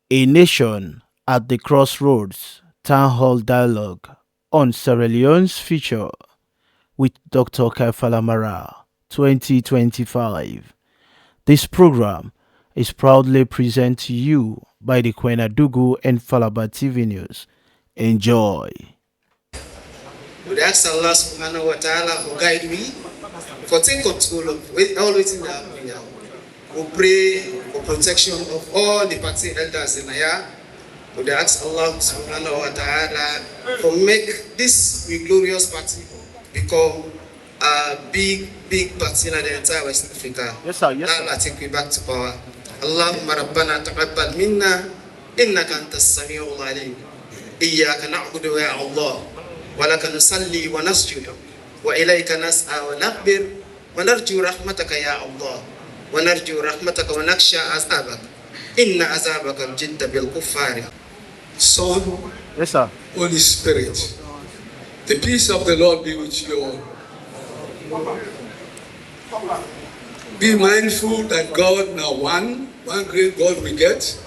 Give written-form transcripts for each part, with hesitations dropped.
A Nation at the Crossroads Town Hall Dialogue on Sierra Leone's Future with Dr. Kaifala Marah 2025. This program is proudly presented to you by the Kwenadugu and Falaba TV News. Enjoy. We ask Allah subhanahu wa ta'ala for guide me, for take control of all waiting that happening now. We pray for protection of all the party elders in Aya. We ask Allah subhanahu wa ta'ala for make this glorious party become a big party in the entire West Africa. Yes, sir. Yes, sir. Allah take me back to power. Allahumma rabbana taqabbal minna innaka antas samiul alim. Iyyaka na'budu ya Allah. ولك نصلي ونسجد وإليك نسعى ونخبر ونرجو رحمتك يا الله ونرجو رحمتك ونخشى عذابك إن عذابك الجد بالكفار. Son, Yes, sir. Holy Spirit, the peace of the Lord be with you all. Be mindful that God now one great God we get.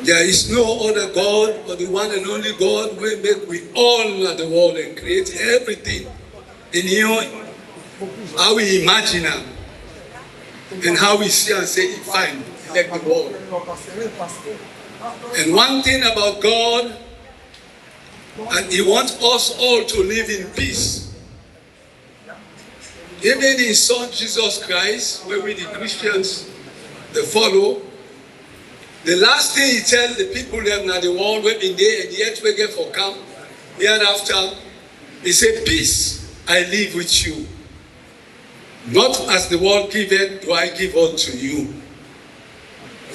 There is no other God but the one and only God will make we all the world and create everything in you. How we imagine them and how we see and say fine, like the world. And one thing about God, and He wants us all to live in peace. Even His Son Jesus Christ, where we the Christians, they follow. The last thing He tells the people them in the world when in there and yet we get for come hereafter, He said, peace I live with you. Not as the world giveth do I give unto you.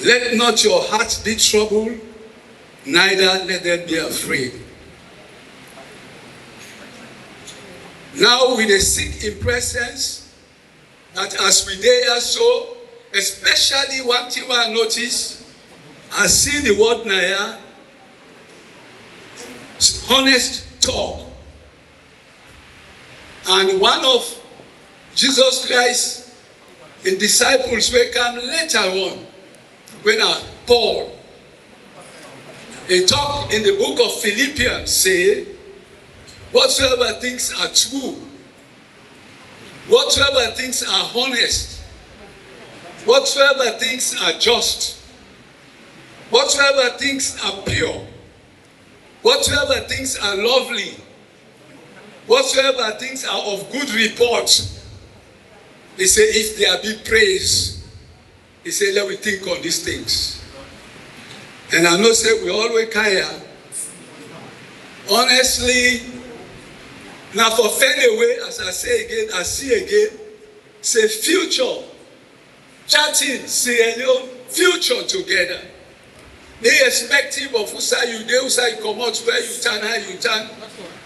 Let not your heart be troubled, neither let them be afraid. Now we seek in presence that as we there so, especially one thing I notice, I see the word Naya, honest talk. And one of Jesus Christ, the disciples will come later on, when Paul, he talked in the book of Philippians, say, whatsoever things are true, whatsoever things are honest, whatsoever things are just, whatsoever things are pure, whatsoever things are lovely, whatsoever things are of good report, he said, if there be praise, he said, let me think on these things. And I know say we always care. Honestly, now for fade away, as I say again, I see again, say future, chatting, say future together. Irrespective of who say you there, who say you come out, where you turn, how you turn.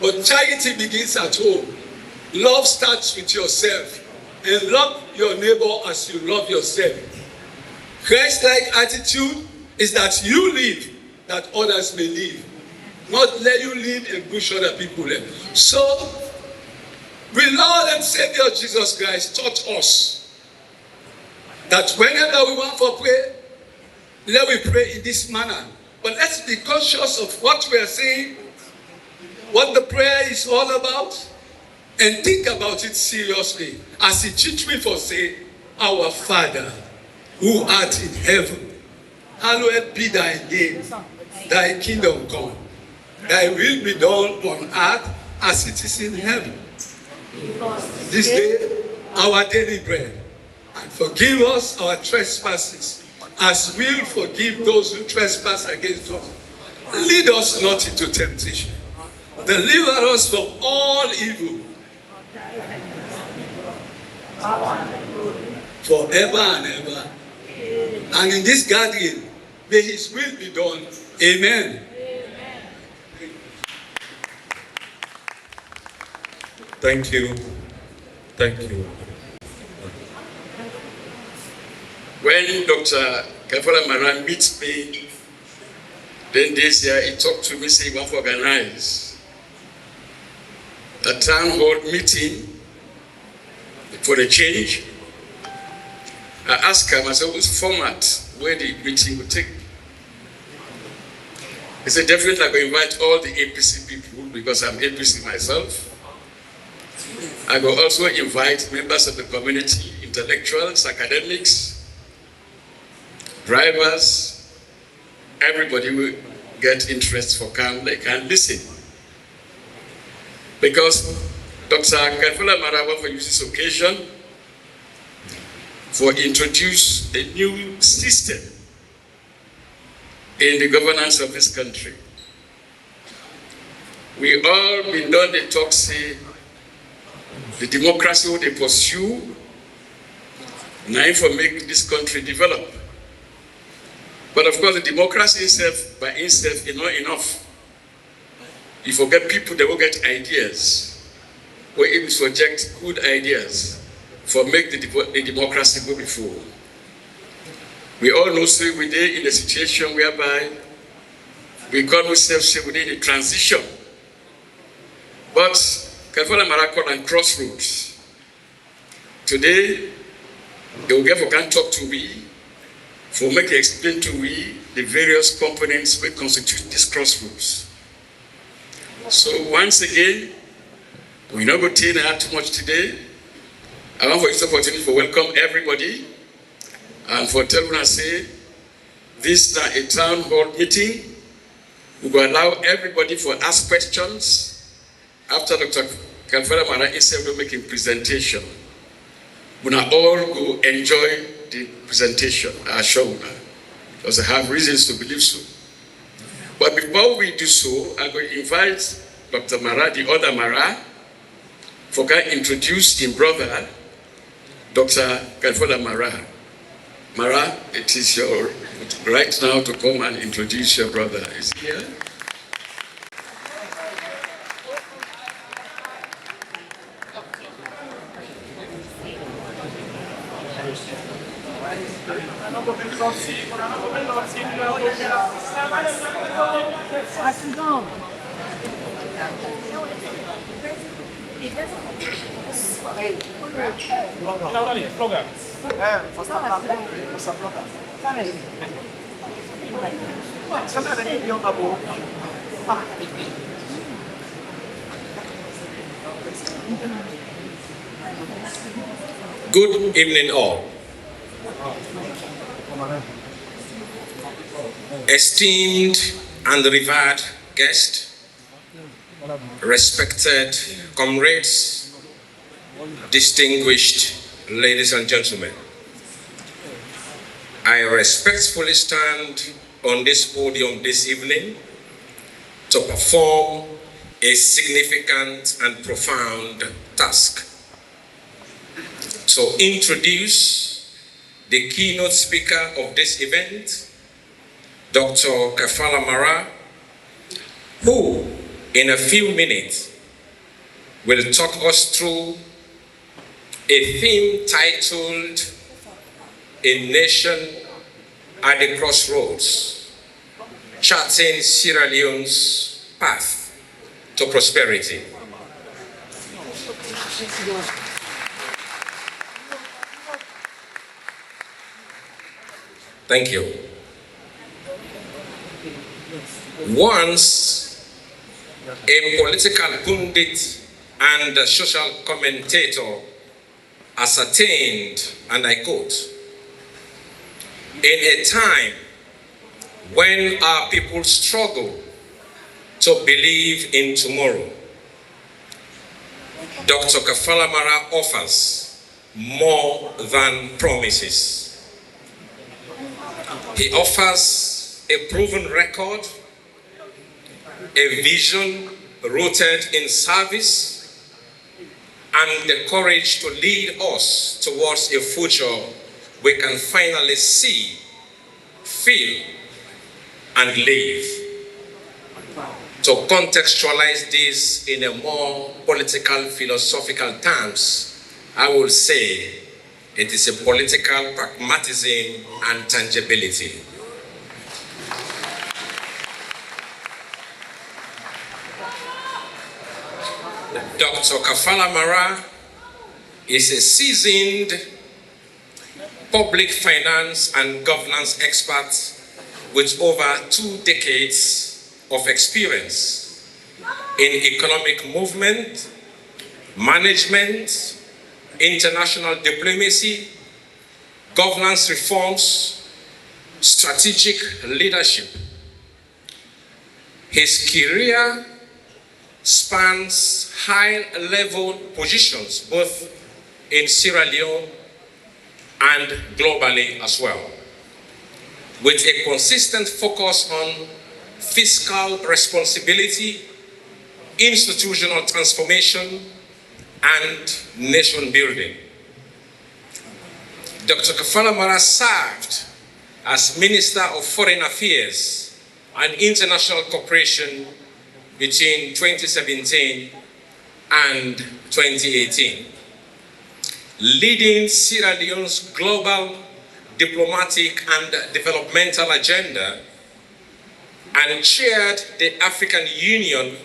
But charity begins at home. Love starts with yourself. And love your neighbor as you love yourself. Christ-like attitude is that you live, that others may live. Not let you live and push other people in. So, we Lord and Savior Jesus Christ taught us that whenever we want for prayer, let we pray in this manner. But let's be conscious of what we are saying, what the prayer is all about, and think about it seriously. As He teach me for say, our Father, who art in heaven, hallowed be thy name, thy kingdom come, thy will be done on earth as it is in heaven. This day, our daily bread, and forgive us our trespasses, as we'll forgive those who trespass against us. Lead us not into temptation. Deliver us from all evil. Forever and ever. And in this gathering, may His will be done. Amen. Thank you. Thank you. When Dr. Kaifala Marah meets me, then this year he talked to me, saying, we want to organize a town hall meeting for a change. I asked him, I said, which format, where the meeting will take? He said, definitely I'm going to invite all the APC people because I'm APC myself. I will also invite members of the community, intellectuals, academics, drivers, everybody will get interest for come, they can listen. Because Dr. Kaifala Marah want to use this occasion for introduce a new system in the governance of this country. We all been done the talk say the democracy what they pursue now for make this country develop. But of course the democracy itself by itself is not enough. You forget people that will get ideas, or even project good ideas for make the democracy go before. We all know say we're in a situation whereby we call ourselves say we're in a transition. But Kaifala Marah called and Crossroads. Today, they will get for can talk to we, for make explain to we the various components that constitute this crossroads. So once again, we're not going to take too much today. I want for this opportunity for welcome everybody and for telling us say this is a town hall meeting. We will allow everybody for ask questions after Dr. Kaifala Marah instead of making presentation. We now all go enjoy the presentation, I assure you, because I have reasons to believe so. But before we do so, I'm going to invite Dr. Marah, the other Marah, for to introduce his brother, Dr. Kaifala Marah. Marah, it is your right now to come and introduce your brother. Is he here? Good evening all. Esteemed and revered guests, respected comrades, distinguished ladies and gentlemen, I respectfully stand on this podium this evening to perform a significant and profound task. To introduce the keynote speaker of this event, Dr. Kaifala Marah, who in a few minutes will talk us through a theme titled A Nation at the Crossroads, charting Sierra Leone's path to prosperity. Thank you. Once a political pundit and a social commentator ascertained, and I quote, "In a time when our people struggle to believe in tomorrow, Dr. Kaifala Marah offers more than promises. He offers a proven record, a vision rooted in service, and the courage to lead us towards a future we can finally see, feel, and live. To contextualize this in a more political, philosophical terms, I will say it is a political pragmatism and tangibility. Dr. Kaifala Marah is a seasoned public finance and governance expert with over 2 decades of experience in economic movement, management, international diplomacy, governance reforms, strategic leadership. His career spans high-level positions both in Sierra Leone and globally as well, with a consistent focus on fiscal responsibility, institutional transformation, and nation building. Dr. Kaifala Marah served as Minister of Foreign Affairs and International Cooperation between 2017 and 2018, leading Sierra Leone's global diplomatic and developmental agenda, and chaired the African Union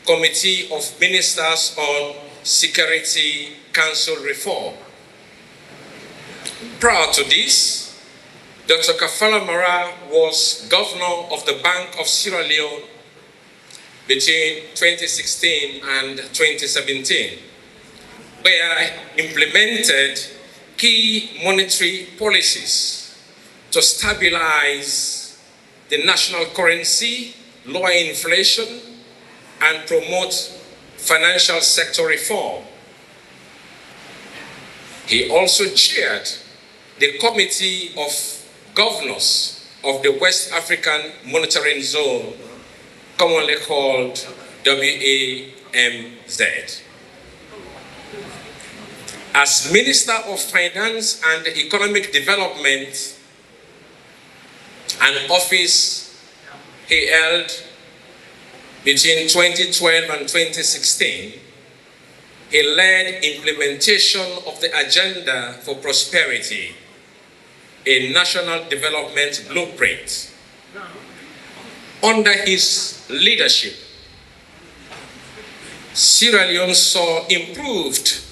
Committee of Ministers on Security Council Reform. Prior to this, Dr. Kaifala Marah was governor of the Bank of Sierra Leone between 2016 and 2017, where he implemented key monetary policies to stabilize the national currency, lower inflation, and promote financial sector reform. He also chaired the Committee of Governors of the West African Monitoring Zone, commonly called WAMZ. As Minister of Finance and Economic Development, an office he held between 2012 and 2016, he led implementation of the Agenda for Prosperity, a national development blueprint. Under his leadership, Sierra Leone saw improved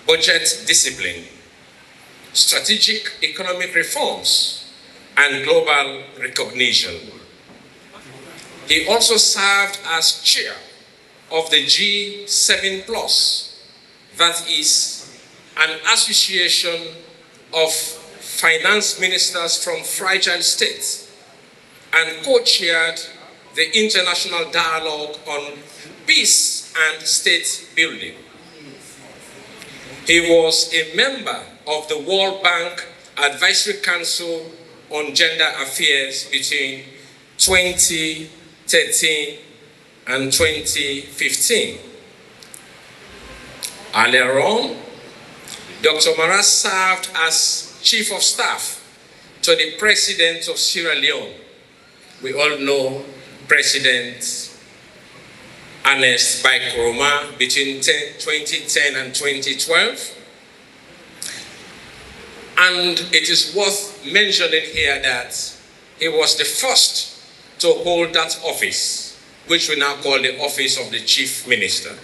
budget discipline, strategic economic reforms, and global recognition. He also served as chair of the G7+, that is an association of finance ministers from fragile states, and co-chaired the International Dialogue on Peace and State Building. He was a member of the World Bank Advisory Council on Gender Affairs between 2013 and 2015. Earlier on, Dr. Marah served as Chief of Staff to the President of Sierra Leone. We all know President Ernest Bai Koroma between 2010 and 2012. And it is worth mentioning here that he was the first to hold that office, which we now call the Office of the Chief Minister.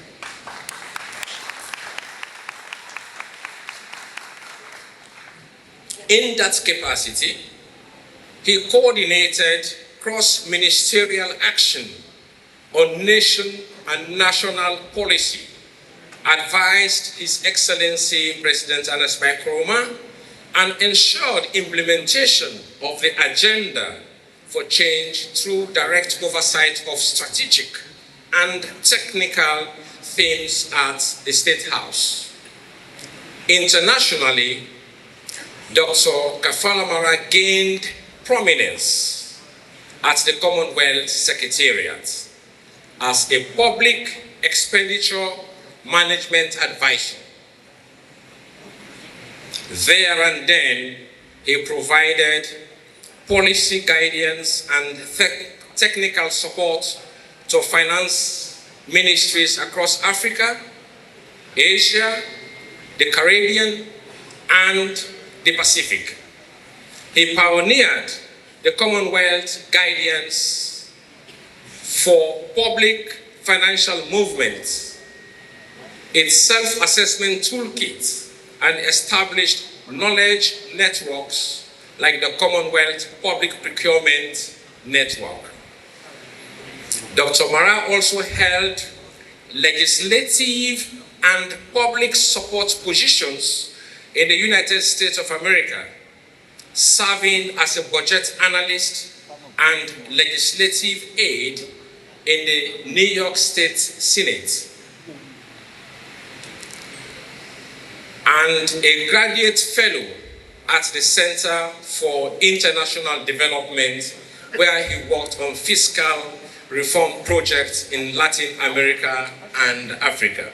In that capacity, he coordinated cross-ministerial action on nation and national policy, advised His Excellency President Ernest Bai Koroma, and ensured implementation of the agenda for change through direct oversight of strategic and technical themes at the State House. Internationally, Dr. Kaifala Marah gained prominence at the Commonwealth Secretariat as a public expenditure management advisor. There and then, he provided policy guidance and technical support to finance ministries across Africa, Asia, the Caribbean, and the Pacific. He pioneered the Commonwealth guidance for public financial movements, its self-assessment toolkit, and established knowledge networks like the Commonwealth Public Procurement Network. Dr. Marah also held legislative and public support positions in the United States of America, serving as a budget analyst and legislative aide in the New York State Senate, and a graduate fellow at the Center for International Development, where he worked on fiscal reform projects in Latin America and Africa.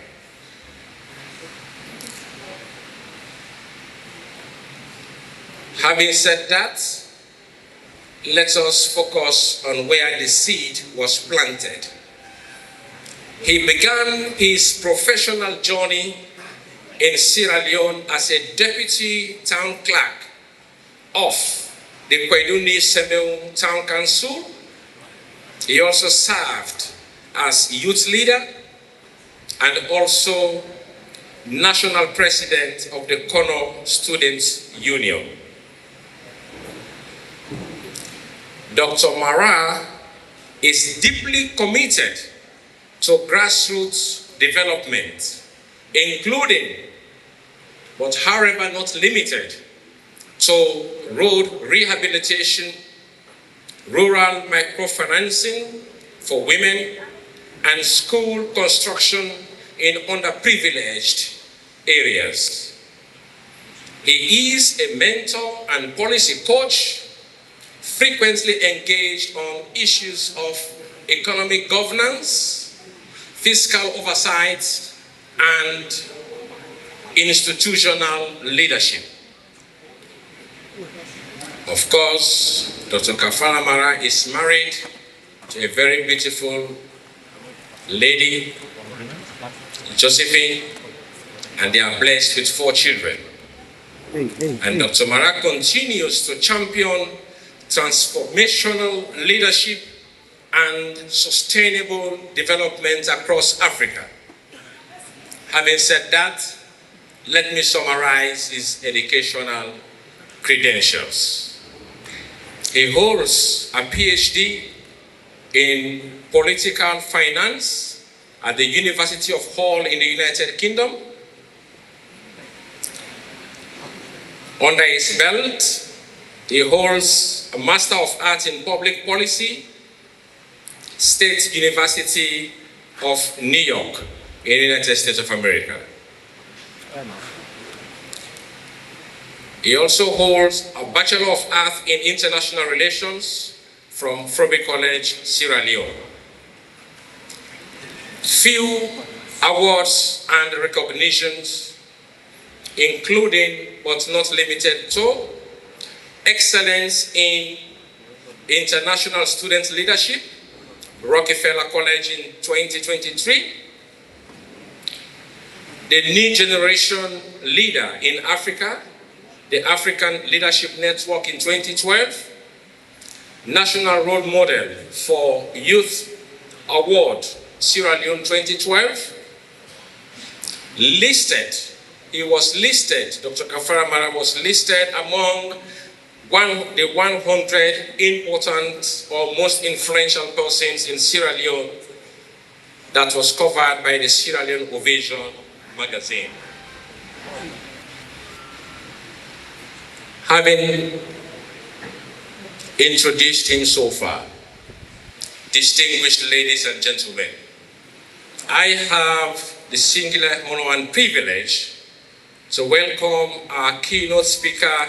Having said that, let us focus on where the seed was planted. He began his professional journey in Sierra Leone as a deputy town clerk of the Kweduni Semeu Town Council. He also served as youth leader and also national president of the Kono Students Union. Dr. Marah is deeply committed to grassroots development, including, but however not limited, to road rehabilitation, rural microfinancing for women, and school construction in underprivileged areas. He is a mentor and policy coach, frequently engaged on issues of economic governance, fiscal oversight, and institutional leadership. Of course, Dr. Kaifala Marah is married to a very beautiful lady, Josephine, and they are blessed with 4 children. And Dr. Marah continues to champion transformational leadership and sustainable development across Africa. Having said that, let me summarize his educational credentials. He holds a PhD in political finance at the University of Hull in the United Kingdom. Under his belt, he holds a Master of Arts in Public Policy, State University of New York in the United States of America. He also holds a Bachelor of Arts in International Relations from Frobe College, Sierra Leone. Few awards and recognitions, including but not limited to Excellence in International Student Leadership, Rockefeller College in 2023, the New Generation Leader in Africa, the African Leadership Network in 2012, National Role Model for Youth Award, Sierra Leone 2012, he was listed, Dr. Kaifala Marah was listed among the 100 important or most influential persons in Sierra Leone that was covered by the Sierra Leone Ovation magazine. Having introduced him so far, distinguished ladies and gentlemen, I have the singular honor and privilege to welcome our keynote speaker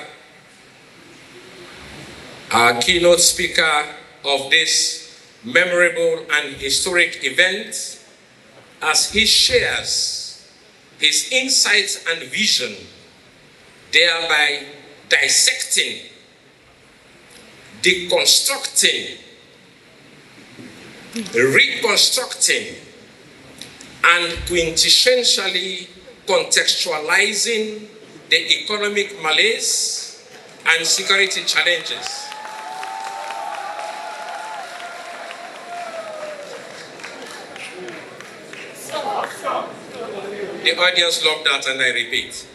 of this memorable and historic event, as he shares his insights and vision, thereby dissecting, deconstructing, reconstructing, and quintessentially contextualizing the economic malaise and security challenges. The audience loved that, and I repeat.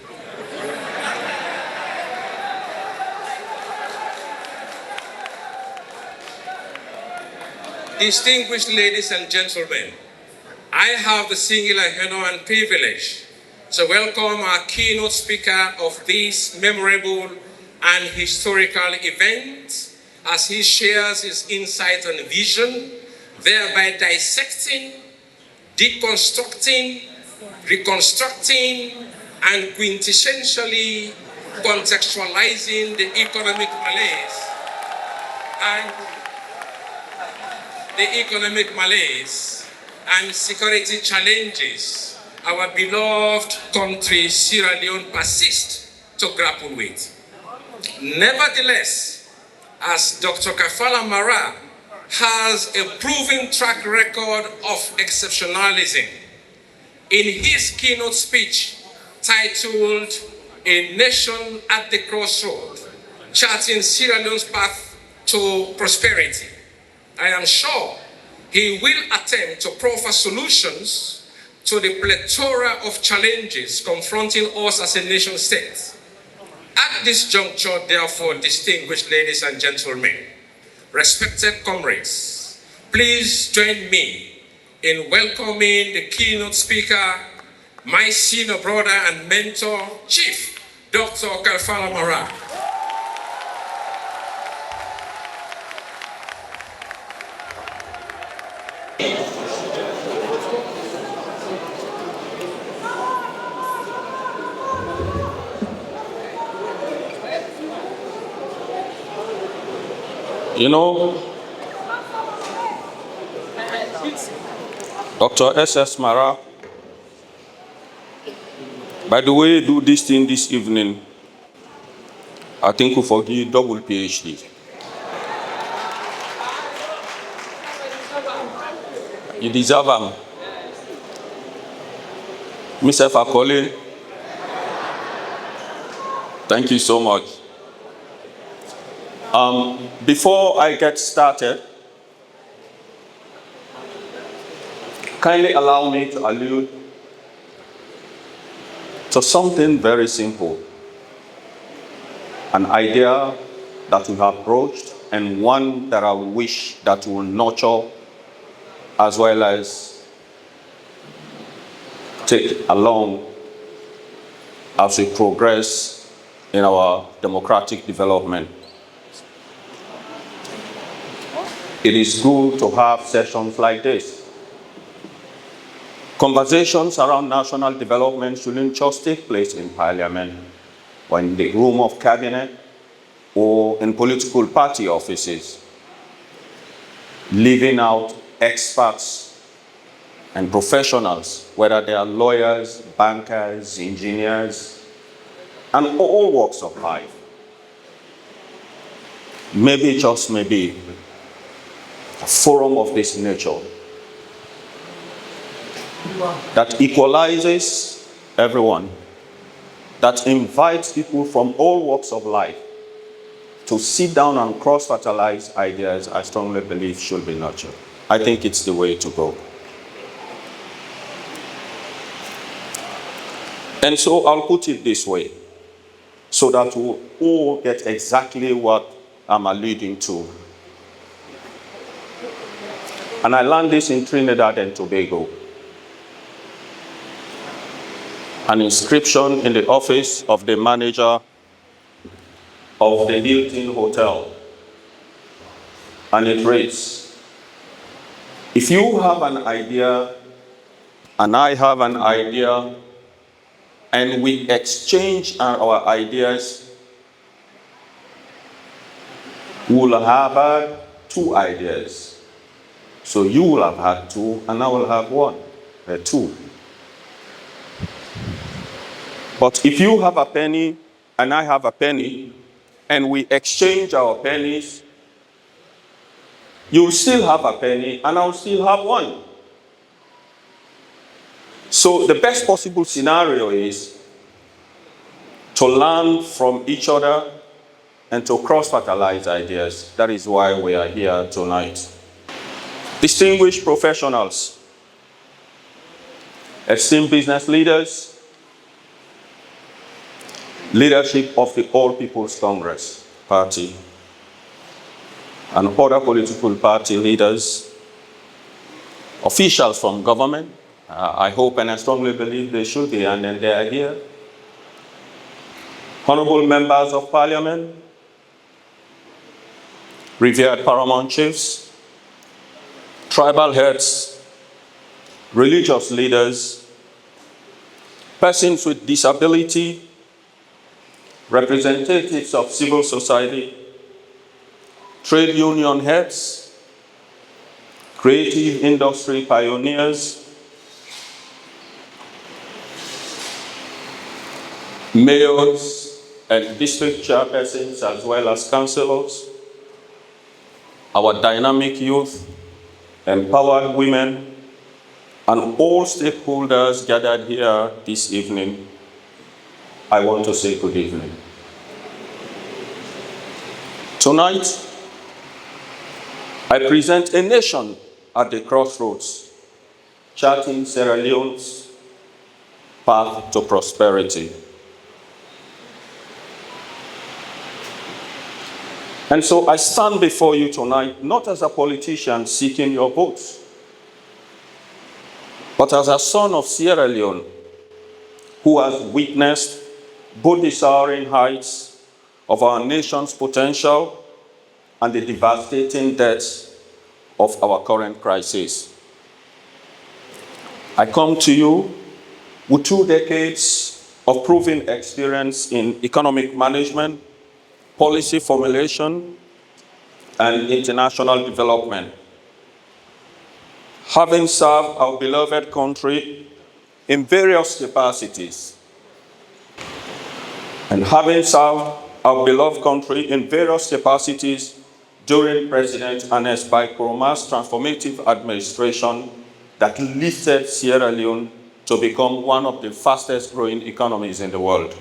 Distinguished ladies and gentlemen, I have the singular honor and privilege to welcome our keynote speaker of this memorable and historical event as he shares his insight and vision, thereby dissecting, deconstructing, reconstructing, and quintessentially contextualizing the economic malaise and security challenges our beloved country Sierra Leone persists to grapple with. Nevertheless, as Dr. Kaifala Marah has a proven track record of exceptionalism, in his keynote speech titled "A Nation at the Crossroads, Charting Sierra Leone's Path to Prosperity," I am sure he will attempt to proffer solutions to the plethora of challenges confronting us as a nation state. At this juncture, therefore, distinguished ladies and gentlemen, respected comrades, please join me in welcoming the keynote speaker, my senior brother and mentor, Chief Dr. Kaifala Marah. You know, Dr. S.S. Marah, by the way, do this thing this evening, I think we forgive double PhD. You deserve them. Mr. Fakole, thank you so much. Before I get started, kindly allow me to allude to something very simple, an idea that we have broached and one that I wish that we will nurture as well as take along as we progress in our democratic development. It is good to have sessions like this. Conversations around national development shouldn't just take place in Parliament or in the room of cabinet or in political party offices, leaving out experts and professionals, whether they are lawyers, bankers, engineers, and all walks of life. Maybe, just maybe, a forum of this nature that equalizes everyone, that invites people from all walks of life to sit down and cross-fertilize ideas, I strongly believe should be nurtured. I think it's the way to go. And so I'll put it this way, so that we all get exactly what I'm alluding to. And I learned this in Trinidad and Tobago. An inscription in the office of the manager of the Hilton Hotel. And it reads, if you have an idea and I have an idea and we exchange our ideas, we'll have had two ideas. So you will have had two, and I will have one, two. But if you have a penny, and I have a penny, and we exchange our pennies, you'll still have a penny, and I'll still have one. So the best possible scenario is to learn from each other and to cross-fertilize ideas. That is why we are here tonight. Distinguished professionals, esteemed business leaders, leadership of the All People's Congress Party, and other political party leaders, officials from government. I hope and I strongly believe they should be, and then they are here. Honorable members of parliament, revered paramount chiefs, tribal heads, religious leaders, persons with disability, representatives of civil society, trade union heads, creative industry pioneers, mayors and district chairpersons, as well as councillors, our dynamic youth, empowered women, and all stakeholders gathered here this evening, I want to say good evening. Tonight, I present a nation at the crossroads, charting Sierra Leone's path to prosperity. And so I stand before you tonight, not as a politician seeking your votes, but as a son of Sierra Leone who has witnessed both the soaring heights of our nation's potential and the devastating depths of our current crisis. I come to you with 2 decades of proven experience in economic management, policy formulation, and international development. Having served our beloved country in various capacities, during President Ernest Bai Koroma's transformative administration that lifted Sierra Leone to become one of the fastest growing economies in the world.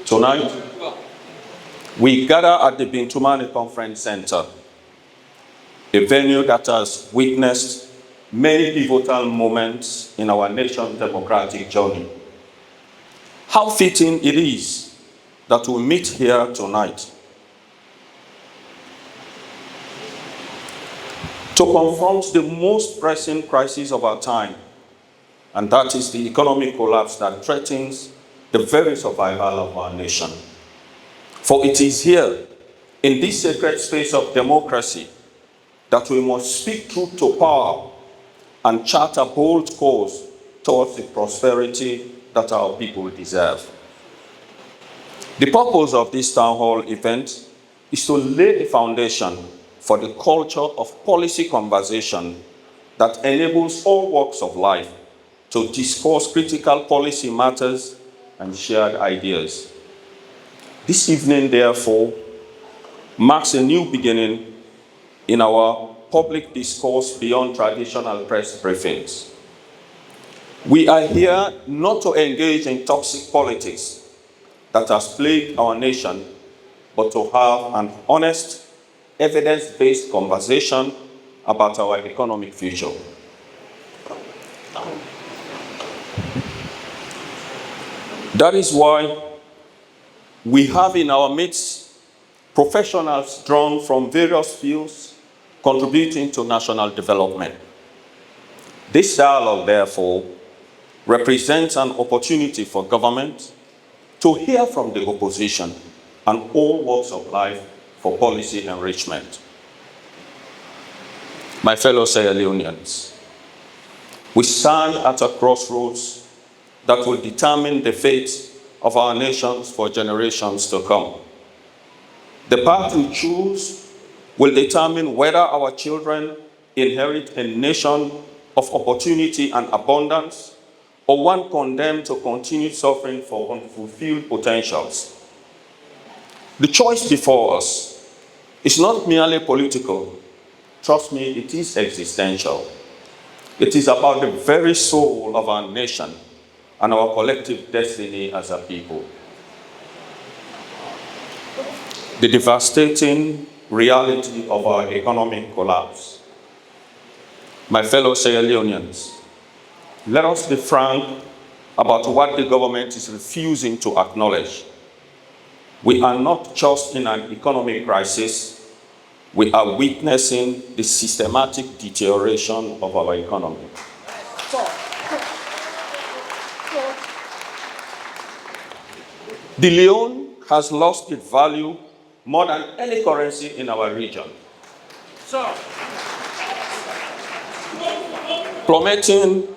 Tonight, we gather at the Bintumani Conference Center, a venue that has witnessed many pivotal moments in our nation's democratic journey. How fitting it is that we meet here tonight to confront the most pressing crisis of our time, and that is the economic collapse that threatens the very survival of our nation. For it is here, in this sacred space of democracy, that we must speak truth to power and chart a bold course towards the prosperity that our people deserve. The purpose of this town hall event is to lay a foundation for the culture of policy conversation that enables all walks of life to discuss critical policy matters and shared ideas. This evening, therefore, marks a new beginning in our public discourse beyond traditional press briefings. We are here not to engage in toxic politics that has plagued our nation, but to have an honest, evidence-based conversation about our economic future. That is why we have in our midst professionals drawn from various fields contributing to national development. This dialogue, therefore, represents an opportunity for government to hear from the opposition and all walks of life for policy enrichment. My fellow Sierra Leoneans, we stand at a crossroads that will determine the fate of our nations for generations to come. The path we choose will determine whether our children inherit a nation of opportunity and abundance, or one condemned to continue suffering for unfulfilled potentials. The choice before us is not merely political. Trust me, it is existential. It is about the very soul of our nation and our collective destiny as a people. The devastating reality of our economic collapse. My fellow Sierra Leoneans, let us be frank about what the government is refusing to acknowledge. We are not just in an economic crisis, we are witnessing the systematic deterioration of our economy. The Leone has lost its value more than any currency in our region, plummeting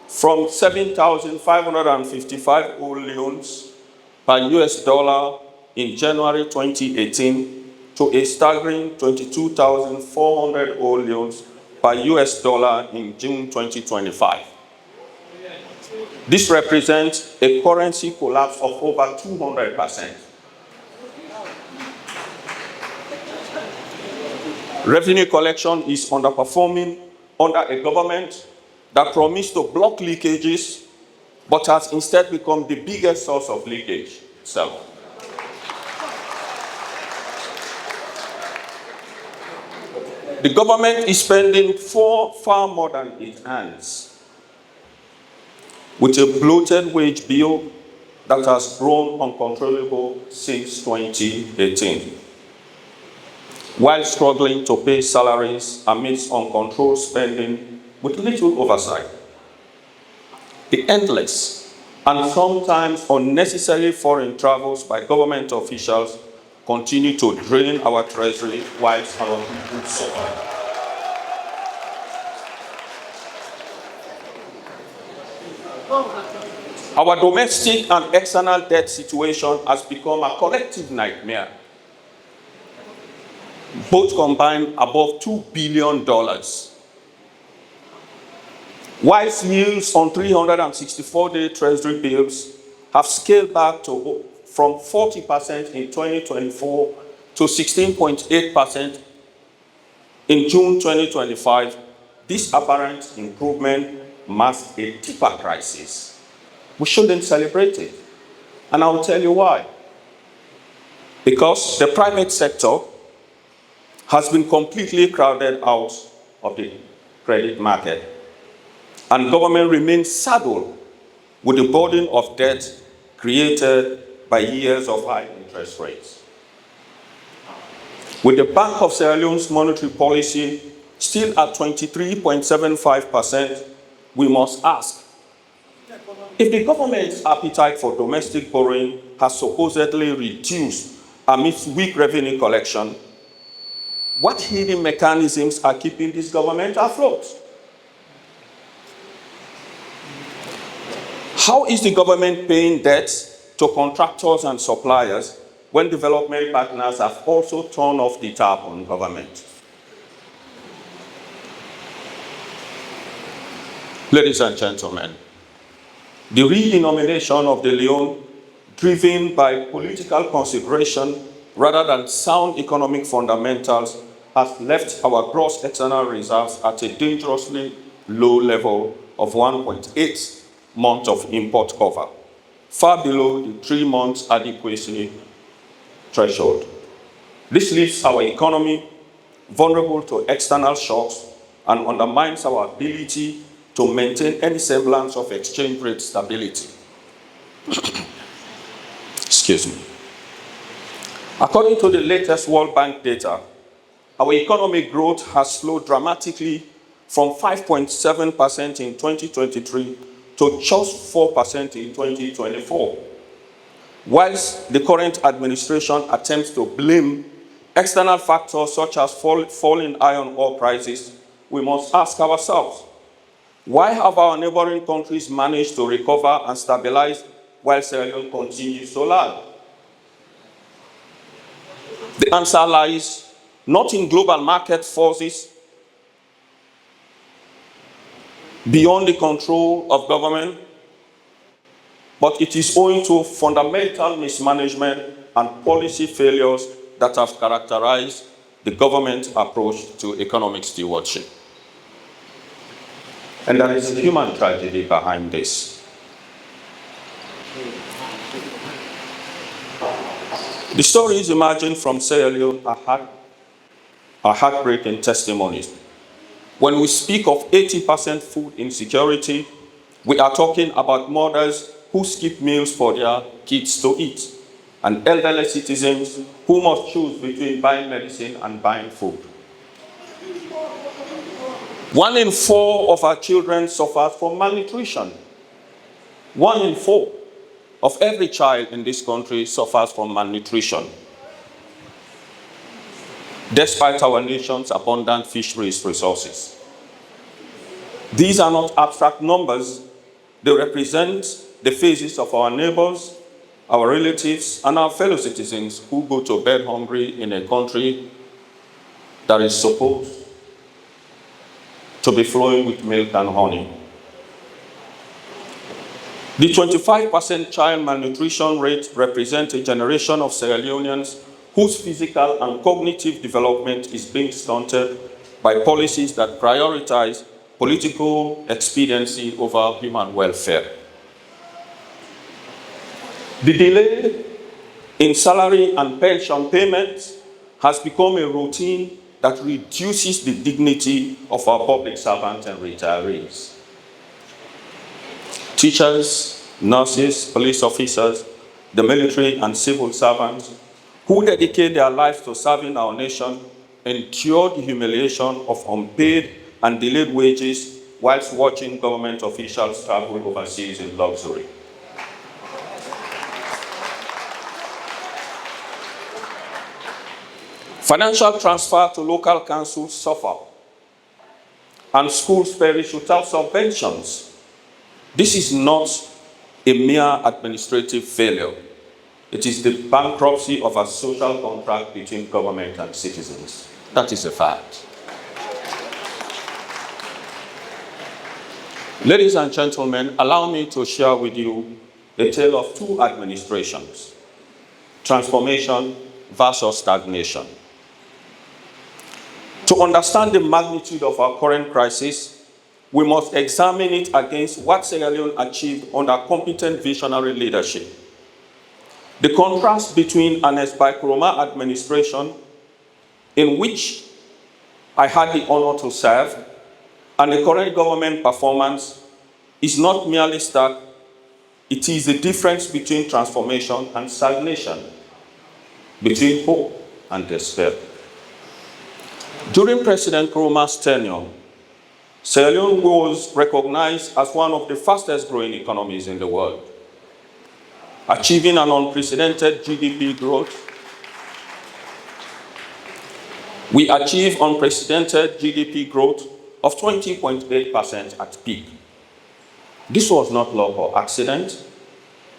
from 7,555 old Leones per US dollar in January 2018 to a staggering 22,400 old Leones per US dollar in June 2025. This represents a currency collapse of over 200%. Revenue collection is underperforming under a government that promised to block leakages, but has instead become the biggest source of leakage itself. The government is spending far more than it earns, with a bloated wage bill that has grown uncontrollable since 2018, while struggling to pay salaries amidst uncontrolled spending with little oversight. The endless and sometimes unnecessary foreign travels by government officials continue to drain our treasury whilst our people suffer. Our domestic and external debt situation has become a collective nightmare, both combined above $2 billion. Whilst yields on 364-day treasury bills have scaled back from 40% in 2024 to 16.8% in June 2025, this apparent improvement masks a deeper crisis. We shouldn't celebrate it. And I'll tell you why. Because the private sector has been completely crowded out of the credit market, and government remains saddled with the burden of debt created by years of high interest rates. With the Bank of Sierra Leone's monetary policy still at 23.75%, we must ask, if the government's appetite for domestic borrowing has supposedly reduced amidst weak revenue collection, what hidden mechanisms are keeping this government afloat? How is the government paying debts to contractors and suppliers when development partners have also turned off the tap on government? Ladies and gentlemen, the redenomination of the Leone, driven by political consideration rather than sound economic fundamentals, has left our gross external reserves at a dangerously low level of 1.8 months of import cover, far below the 3 months adequacy threshold. This leaves our economy vulnerable to external shocks and undermines our ability to maintain any semblance of exchange rate stability. Excuse me. According to the latest World Bank data, our economic growth has slowed dramatically from 5.7% in 2023 to just 4% in 2024. Whilst the current administration attempts to blame external factors such as falling iron ore prices, we must ask ourselves, why have our neighboring countries managed to recover and stabilize while Sierra Leone continues to lag? The answer lies not in global market forces beyond the control of government, but it is owing to fundamental mismanagement and policy failures that have characterized the government's approach to economic stewardship. And there is a human tragedy behind this. The stories emerging from Sierra Leone are heartbreaking testimonies. When we speak of 80% food insecurity, we are talking about mothers who skip meals for their kids to eat, and elderly citizens who must choose between buying medicine and buying food. 1 in 4 of our children suffers from malnutrition. 1 in 4 of every child in this country suffers from malnutrition, despite our nation's abundant fisheries resources. These are not abstract numbers. They represent the faces of our neighbors, our relatives, and our fellow citizens who go to bed hungry in a country that is supposed to be flowing with milk and honey. The 25% child malnutrition rate represents a generation of Sierra Leoneans whose physical and cognitive development is being stunted by policies that prioritize political expediency over human welfare. The delay in salary and pension payments has become a routine that reduces the dignity of our public servants and retirees. Teachers, nurses, police officers, the military and civil servants who dedicate their lives to serving our nation endure the humiliation of unpaid and delayed wages whilst watching government officials travel overseas in luxury. Financial transfer to local councils suffer, and schools perish without subventions. This is not a mere administrative failure. It is the bankruptcy of a social contract between government and citizens. That is a fact. Ladies and gentlemen, allow me to share with you a tale of 2 administrations: transformation versus stagnation. To understand the magnitude of our current crisis, we must examine it against what Sierra Leone achieved under competent visionary leadership. The contrast between an Nkurumah administration, in which I had the honor to serve, and the current government performance is not merely stark, it is the difference between transformation and stagnation, between hope and despair. During President Nkurumah's tenure, Sierra Leone was recognized as one of the fastest growing economies in the world, achieving an unprecedented GDP growth. We achieved unprecedented GDP growth of 20.8% at peak. This was not luck or accident.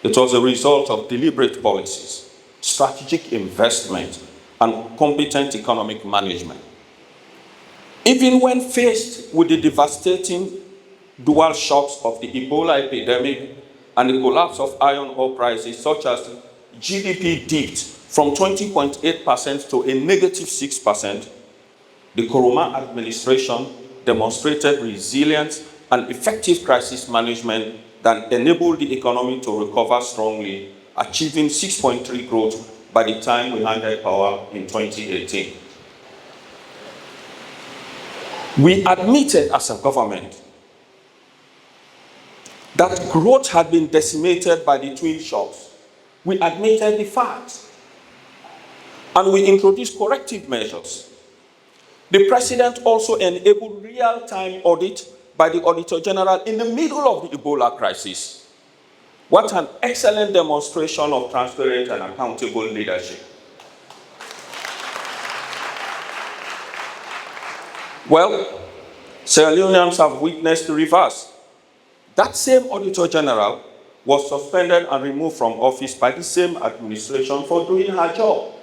It was a result of deliberate policies, strategic investment, and competent economic management. Even when faced with the devastating dual shocks of the Ebola epidemic and the collapse of iron ore prices, such as GDP dipped from 20.8% to a negative 6%, the Nkurumah administration demonstrated resilience and effective crisis management that enabled the economy to recover strongly, achieving 6.3% growth by the time we handed power in 2018. We admitted as a government that growth had been decimated by the twin shocks. We admitted the facts, and we introduced corrective measures. The president also enabled real-time audit by the Auditor General in the middle of the Ebola crisis. What an excellent demonstration of transparent and accountable leadership. Well, Sierra Leoneans have witnessed the reverse. That same Auditor General was suspended and removed from office by the same administration for doing her job.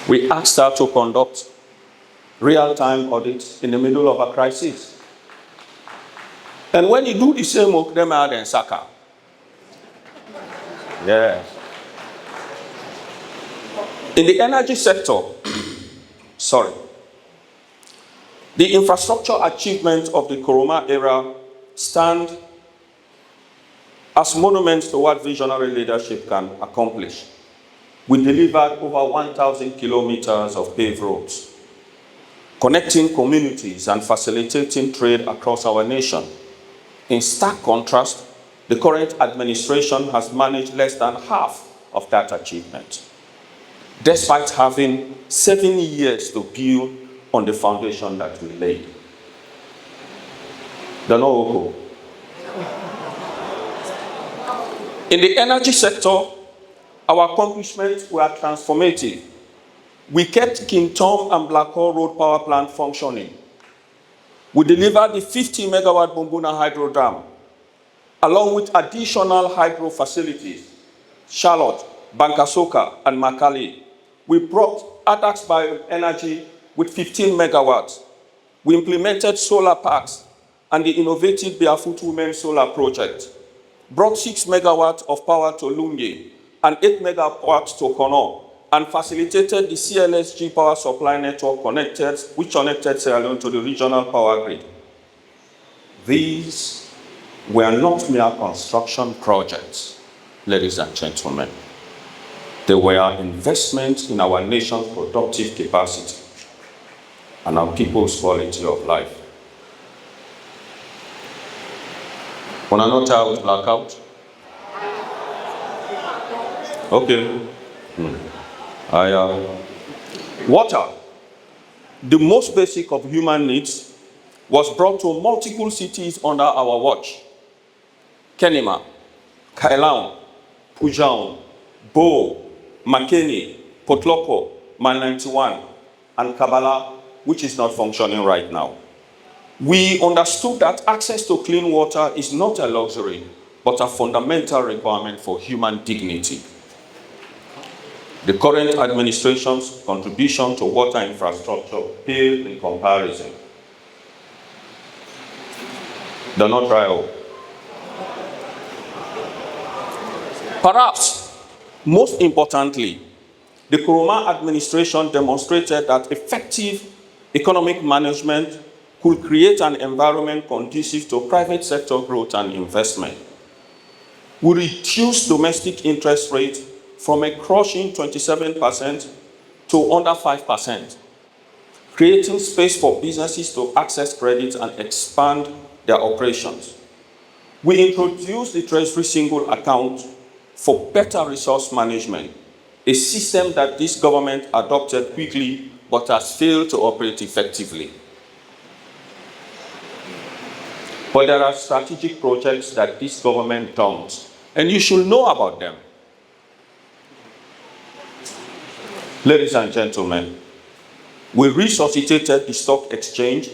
We asked her to conduct real-time audits in the middle of a crisis. And when you do the same work, they might then sack her. Yeah. In the energy sector, the infrastructure achievements of the Nkurumah era stand as monuments to what visionary leadership can accomplish. We delivered over 1,000 kilometers of paved roads, connecting communities and facilitating trade across our nation. In stark contrast, the current administration has managed less than half of that achievement, despite having 7 years to build on the foundation that we laid. In the energy sector, our accomplishments were transformative. We kept King Tom and Blackwell Road Power Plant functioning. We delivered the 50 megawatt Bumbuna Hydro Dam, along with additional hydro facilities, Charlotte, Bankasoka, and Makali. We brought Adax Bioenergy with 15 megawatts. We implemented solar parks and the innovative Barefoot Women Solar Project, brought 6 megawatts of power to Lungi and 8 megawatts to Kono, and facilitated the CLSG power supply network which connected Sierra Leone to the regional power grid. These were not mere construction projects, ladies and gentlemen. They were investments in our nation's productive capacity and our people's quality of life. On another out blackout? Okay. Water, the most basic of human needs, was brought to multiple cities under our watch. Kenema, Kailaon, Pujaon, Bo, Makeni, Potloko, Man 91, and Kabbalah, which is not functioning right now. We understood that access to clean water is not a luxury, but a fundamental requirement for human dignity. The current administration's contribution to water infrastructure pale in comparison. They're not trial. Perhaps, most importantly, the Kuruma administration demonstrated that effective economic management could create an environment conducive to private sector growth and investment. We reduced domestic interest rates from a crushing 27% to under 5%, creating space for businesses to access credit and expand their operations. We introduced the Treasury Single Account for better resource management, a system that this government adopted quickly but has failed to operate effectively. But there are strategic projects that this government don't, and you should know about them. Ladies and gentlemen, we resuscitated the stock exchange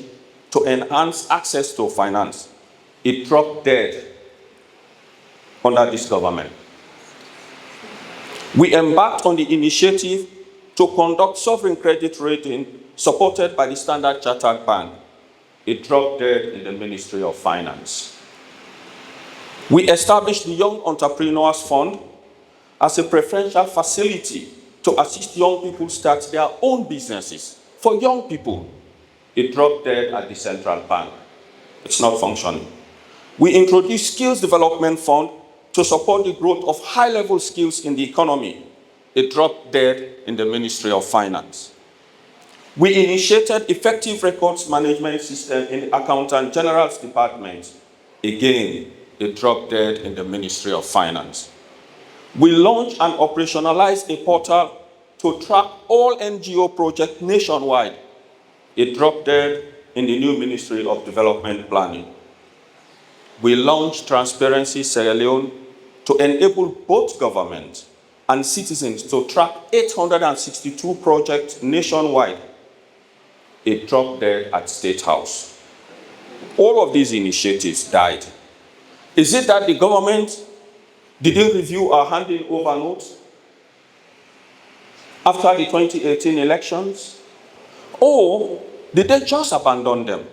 to enhance access to finance. It dropped dead under this government. We embarked on the initiative to conduct sovereign credit rating supported by the Standard Chartered Bank. It dropped dead in the Ministry of Finance. We established the Young Entrepreneurs Fund as a preferential facility to assist young people start their own businesses for young people. It dropped dead at the Central Bank. It's not functioning. We introduced Skills Development Fund to support the growth of high-level skills in the economy. It dropped dead in the Ministry of Finance. We initiated effective records management system in the Accountant General's Department. Again, it dropped dead in the Ministry of Finance. We launched and operationalized a portal to track all NGO projects nationwide. It dropped dead in the new Ministry of Development Planning. We launched Transparency Sierra Leone to enable both government and citizens to track 862 projects nationwide. It dropped dead at State House. All of these initiatives died. Is it that the government didn't review our handing over notes after the 2018 elections? Or did they just abandon them?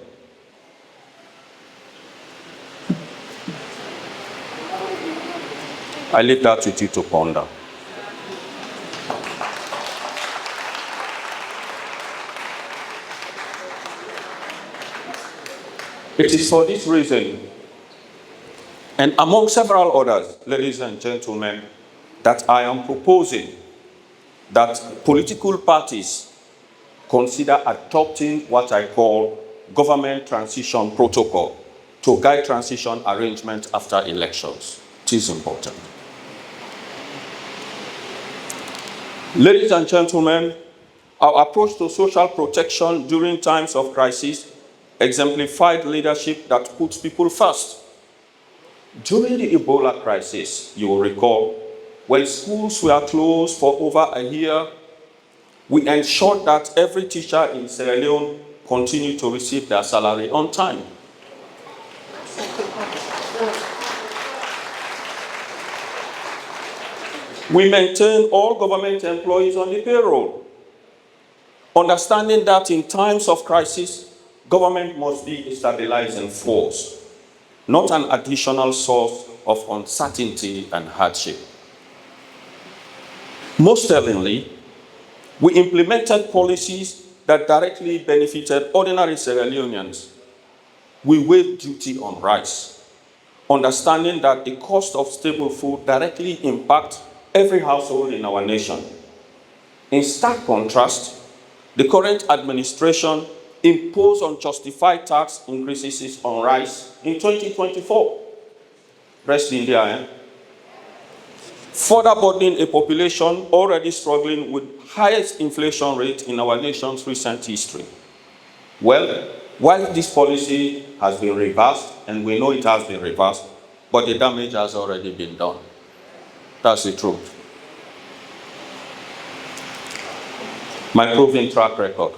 I leave that with you to ponder. It is for this reason, and among several others, ladies and gentlemen, that I am proposing that political parties consider adopting what I call government transition protocol to to guide transition arrangement after elections. It is important. Ladies and gentlemen, our approach to social protection during times of crisis exemplified leadership that puts people first. During the Ebola crisis, you will recall, when schools were closed for over a year, we ensured that every teacher in Sierra Leone continued to receive their salary on time. We maintained all government employees on the payroll, understanding that in times of crisis, government must be a stabilizing force, not an additional source of uncertainty and hardship. Most tellingly, we implemented policies that directly benefited ordinary Sierra Leoneans. We waived duty on rice, understanding that the cost of staple food directly impacts every household in our nation. In stark contrast, the current administration imposed unjustified tax increases on rice in 2024. Rest in there, further burdening a population already struggling with highest inflation rate in our nation's recent history. Well, while this policy has been reversed, and we know it has been reversed, but the damage has already been done. That's the truth. My proven track record.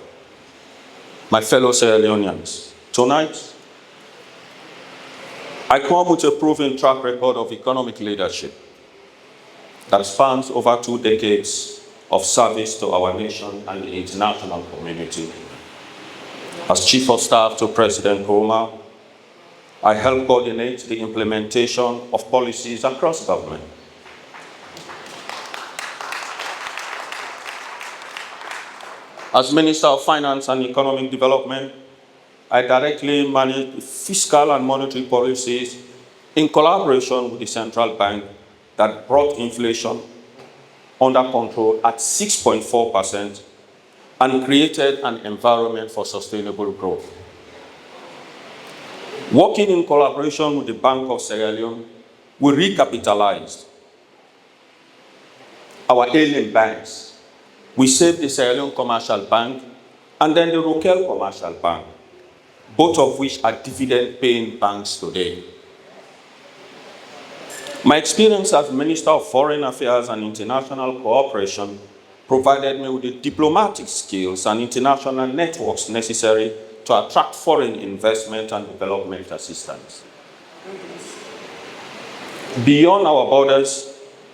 My fellow Sierra Leoneans, tonight, I come with a proven track record of economic leadership that spans over 2 decades of service to our nation and the international community. As Chief of Staff to President Nkrumah, I help coordinate the implementation of policies across government. As Minister of Finance and Economic Development, I directly manage fiscal and monetary policies in collaboration with the central bank that brought inflation under control at 6.4% and created an environment for sustainable growth. Working in collaboration with the Bank of Sierra Leone, we recapitalized our ailing banks. We saved the Sierra Leone Commercial Bank and then the Rokel Commercial Bank, both of which are dividend-paying banks today. My experience as Minister of Foreign Affairs and International Cooperation provided me with the diplomatic skills and international networks necessary to attract foreign investment and development assistance. Beyond our borders,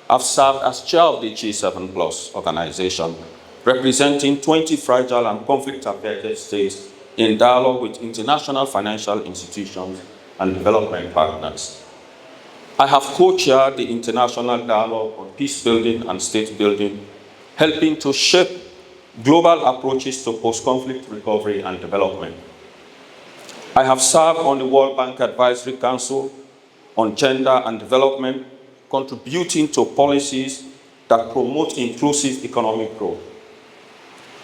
I've served as chair of the G7+ organization, representing 20 fragile and conflict-affected states in dialogue with international financial institutions and development partners. I have co-chaired the international dialogue on peace building and state building, helping to shape global approaches to post-conflict recovery and development. I have served on the World Bank Advisory Council on Gender and Development, contributing to policies that promote inclusive economic growth.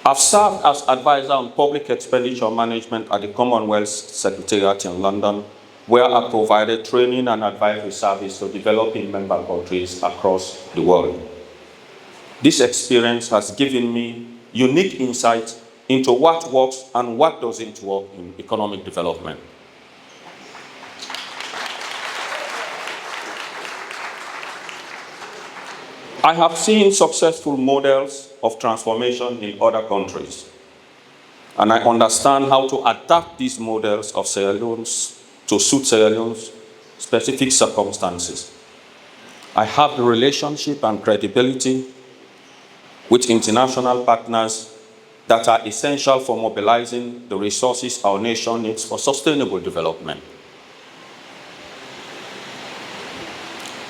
I've served as advisor on public expenditure management at the Commonwealth Secretariat in London, where I provided training and advisory service to developing member countries across the world. This experience has given me unique insight into what works and what doesn't work in economic development. I have seen successful models of transformation in other countries, and I understand how to adapt these models of Sierra Leone's to suit Sierra Leone's specific circumstances. I have the relationship and credibility with international partners that are essential for mobilizing the resources our nation needs for sustainable development.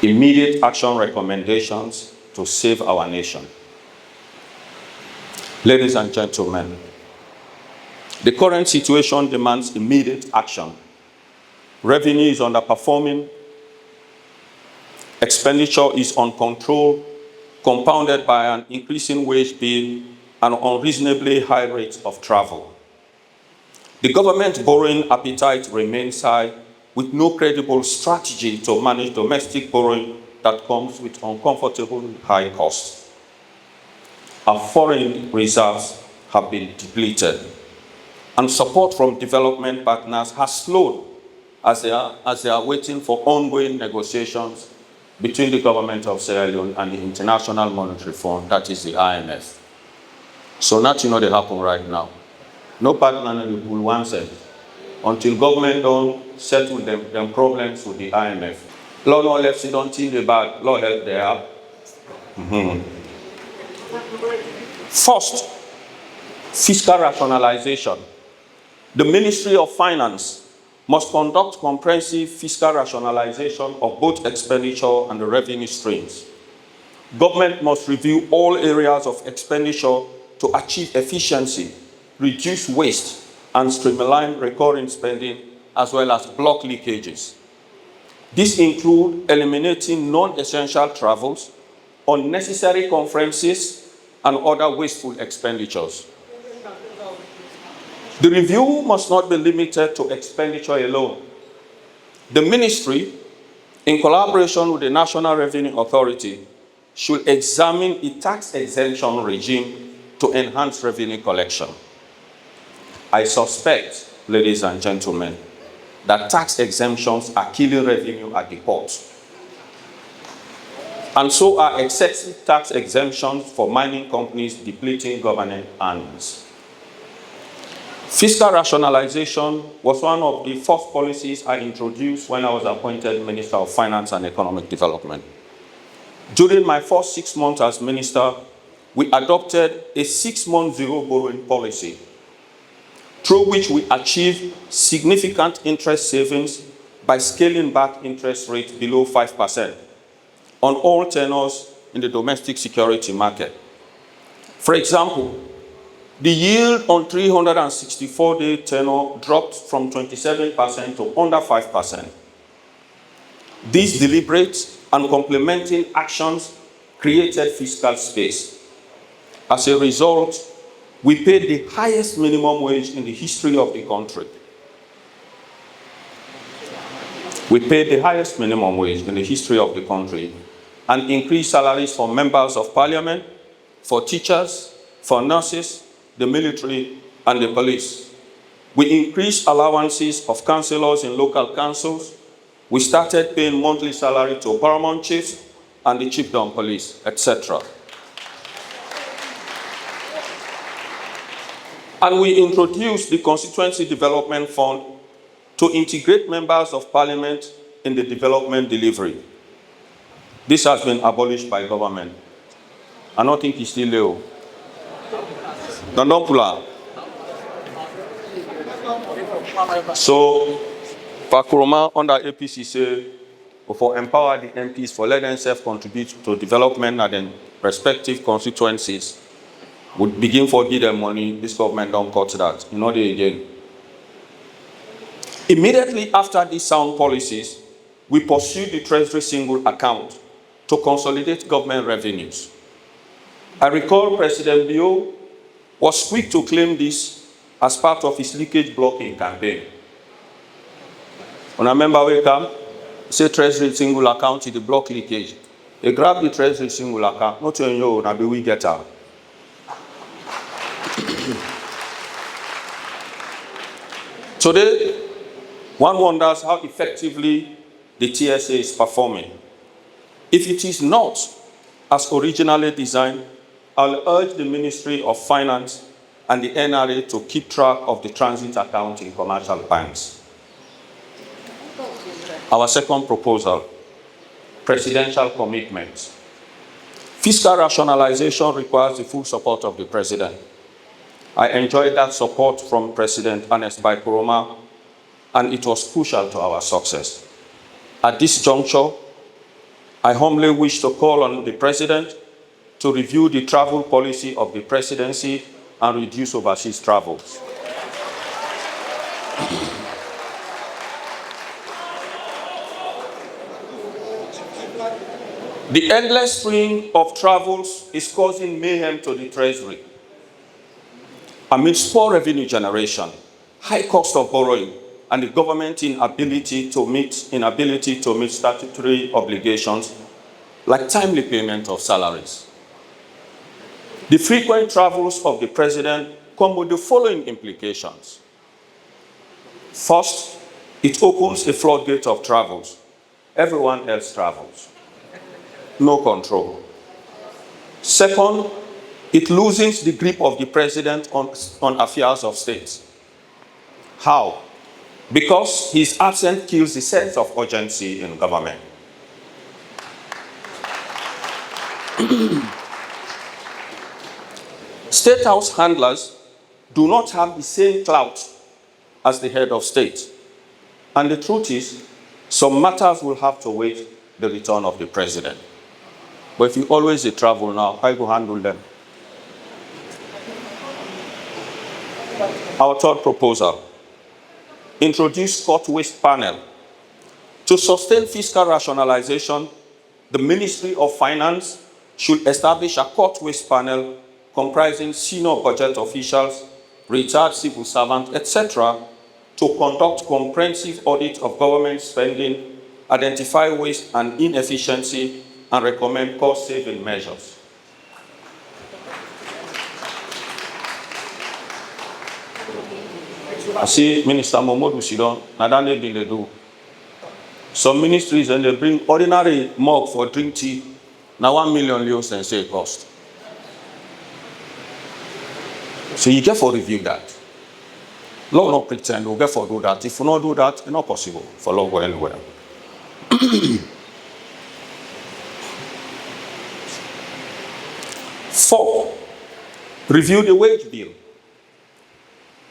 Immediate action recommendations to save our nation. Ladies and gentlemen, the current situation demands immediate action. Revenue is underperforming, expenditure is uncontrolled, compounded by an increasing wage bill and unreasonably high rates of travel. The government borrowing appetite remains high, with no credible strategy to manage domestic borrowing that comes with uncomfortable high costs. Our foreign reserves have been depleted, and support from development partners has slowed as they are waiting for ongoing negotiations between the government of Sierra Leone and the International Monetary Fund, that is the IMF. So nothing they happen right now. No partner will want it until government don't settle them problems with the IMF. Law no left sit until the bad, law help they have. First, fiscal rationalization. The Ministry of Finance must conduct comprehensive fiscal rationalization of both expenditure and the revenue streams. Government must review all areas of expenditure to achieve efficiency, reduce waste, and streamline recurring spending, as well as block leakages. This includes eliminating non-essential travels, unnecessary conferences, and other wasteful expenditures. The review must not be limited to expenditure alone. The ministry, in collaboration with the National Revenue Authority, should examine a tax exemption regime to enhance revenue collection. I suspect, ladies and gentlemen, that tax exemptions are killing revenue at the ports. And so are excessive tax exemptions for mining companies depleting government earnings. Fiscal rationalization was one of the first policies I introduced when I was appointed Minister of Finance and Economic Development. During my first 6 months as minister, we adopted a 6-month zero borrowing policy, through which we achieved significant interest savings by scaling back interest rates below 5% on all tenors in the domestic security market. For example, the yield on 364-day tenor dropped from 27% to under 5%. These deliberate and complementing actions created fiscal space. As a result, we paid the highest minimum wage in the history of the country. We paid the highest minimum wage in the history of the country and increased salaries for members of parliament, for teachers, for nurses, the military, and the police. We increased allowances of councillors in local councils. We started paying monthly salary to paramount chiefs and the chiefdom police, etc. And we introduced the Constituency Development Fund to integrate members of parliament in the development delivery. This has been abolished by government. I don't think it's still there. Don't pull out. So, Pakuroma under APC say, for empower the MPs, for let them self-contribute to development at their respective constituencies, would begin for give them money. This government don't cut that. You know they again. Immediately after these sound policies, we pursued the Treasury single account to consolidate government revenues. I recall President Bio was quick to claim this as part of his leakage blocking campaign. When I remember we come, say Treasury single account is the block leakage. They grab the Treasury single account, not to know, now we get out. Today, one wonders how effectively the TSA is performing. If it is not as originally designed, I'll urge the Ministry of Finance and the NRA to keep track of the transit account in commercial banks. Our second proposal, presidential commitments. Fiscal rationalization requires the full support of the President. I enjoyed that support from President Ernest Bai Koroma, and it was crucial to our success. At this juncture, I humbly wish to call on the President to review the travel policy of the presidency and reduce overseas travels. The endless string of travels is causing mayhem to the Treasury. Amidst poor revenue generation, high cost of borrowing, and the government's inability to meet statutory obligations like timely payment of salaries. The frequent travels of the president come with the following implications. First, it opens a floodgate of travels. Everyone else travels. No control. Second, it loosens the grip of the president on affairs of state. How? Because his absence kills the sense of urgency in government. State House handlers do not have the same clout as the head of state. And the truth is, some matters will have to wait the return of the president. But if you always travel now, how you handle them? Our third proposal, introduce court waste panel. To sustain fiscal rationalization, the Ministry of Finance should establish a court waste panel comprising senior budget officials, retired civil servants, etc., to conduct comprehensive audit of government spending, identify waste and inefficiency, and recommend cost-saving measures. I see Minister Momodu Sidon, Nadane Biledu. Some ministries, and they bring ordinary mug for drink tea, now 1 million leos and say cost. So you get for review that. Law not pretend we'll get for do that. If you not do that, it's not possible for law go anywhere. Four, review the wage bill.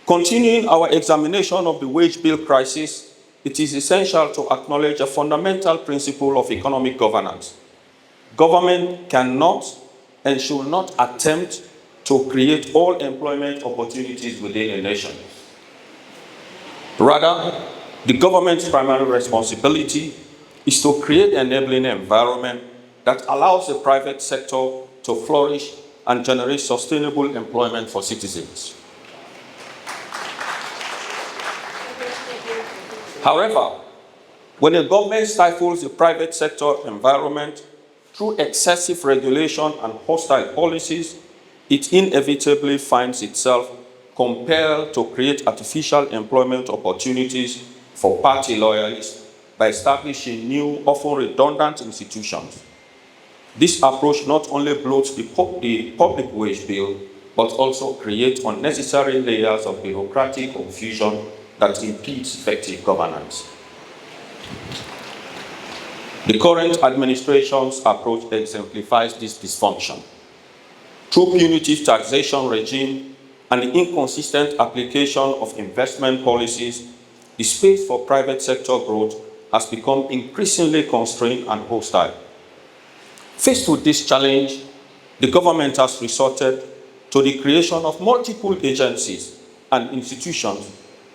Continuing our examination of the wage bill crisis, it is essential to acknowledge a fundamental principle of economic governance. Government cannot and should not attempt to create all employment opportunities within a nation. Rather, the government's primary responsibility is to create an enabling environment that allows the private sector to flourish and generate sustainable employment for citizens. However, when a government stifles the private sector environment through excessive regulation and hostile policies, it inevitably finds itself compelled to create artificial employment opportunities for party loyalists by establishing new, often redundant institutions. This approach not only bloats the public wage bill, but also creates unnecessary layers of bureaucratic confusion that impedes effective governance. The current administration's approach exemplifies this dysfunction. Through punitive taxation regime and the inconsistent application of investment policies, the space for private sector growth has become increasingly constrained and hostile. Faced with this challenge, the government has resorted to the creation of multiple agencies and institutions,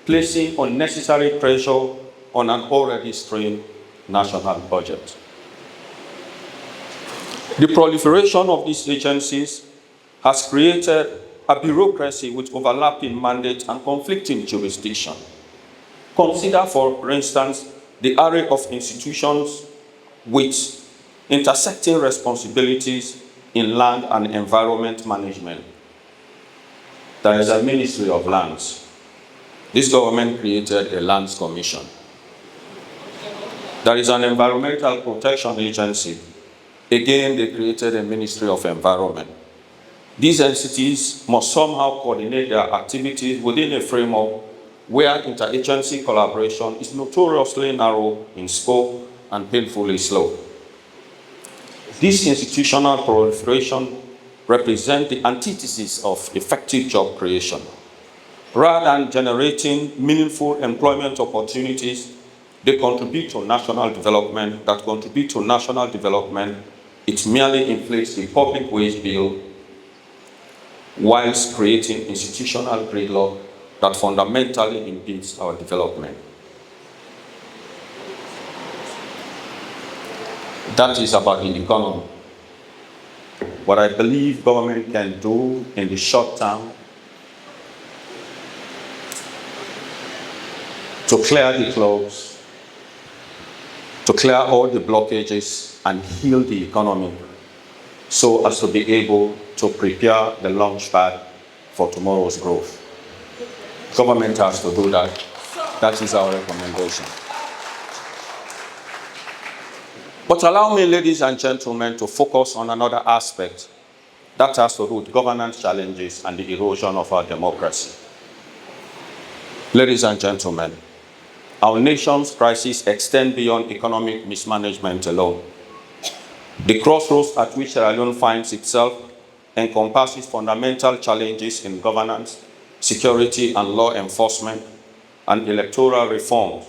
placing unnecessary pressure on an already strained national budget. The proliferation of these agencies has created a bureaucracy with overlapping mandates and conflicting jurisdiction. Consider, for instance, the array of institutions with intersecting responsibilities in land and environment management. There is a Ministry of Lands. This government created a Lands Commission. There is an Environmental Protection Agency. Again, they created a Ministry of Environment. These entities must somehow coordinate their activities within a framework where interagency collaboration is notoriously narrow in scope and painfully slow. This institutional proliferation represents the antithesis of effective job creation. Rather than generating meaningful employment opportunities, they contribute to national development. It merely inflates the public wage bill whilst creating institutional gridlock that fundamentally impedes our development. That is about the economy. What I believe government can do in the short term to clear the clothes, to clear all the blockages and heal the economy so as to be able to prepare the launch pad for tomorrow's growth. Government has to do that. That is our recommendation. But allow me, ladies and gentlemen, to focus on another aspect that has to do with governance challenges and the erosion of our democracy. Ladies and gentlemen, our nation's crisis extends beyond economic mismanagement alone. The crossroads at which Sierra Leone finds itself encompasses fundamental challenges in governance, security and law enforcement, and electoral reforms,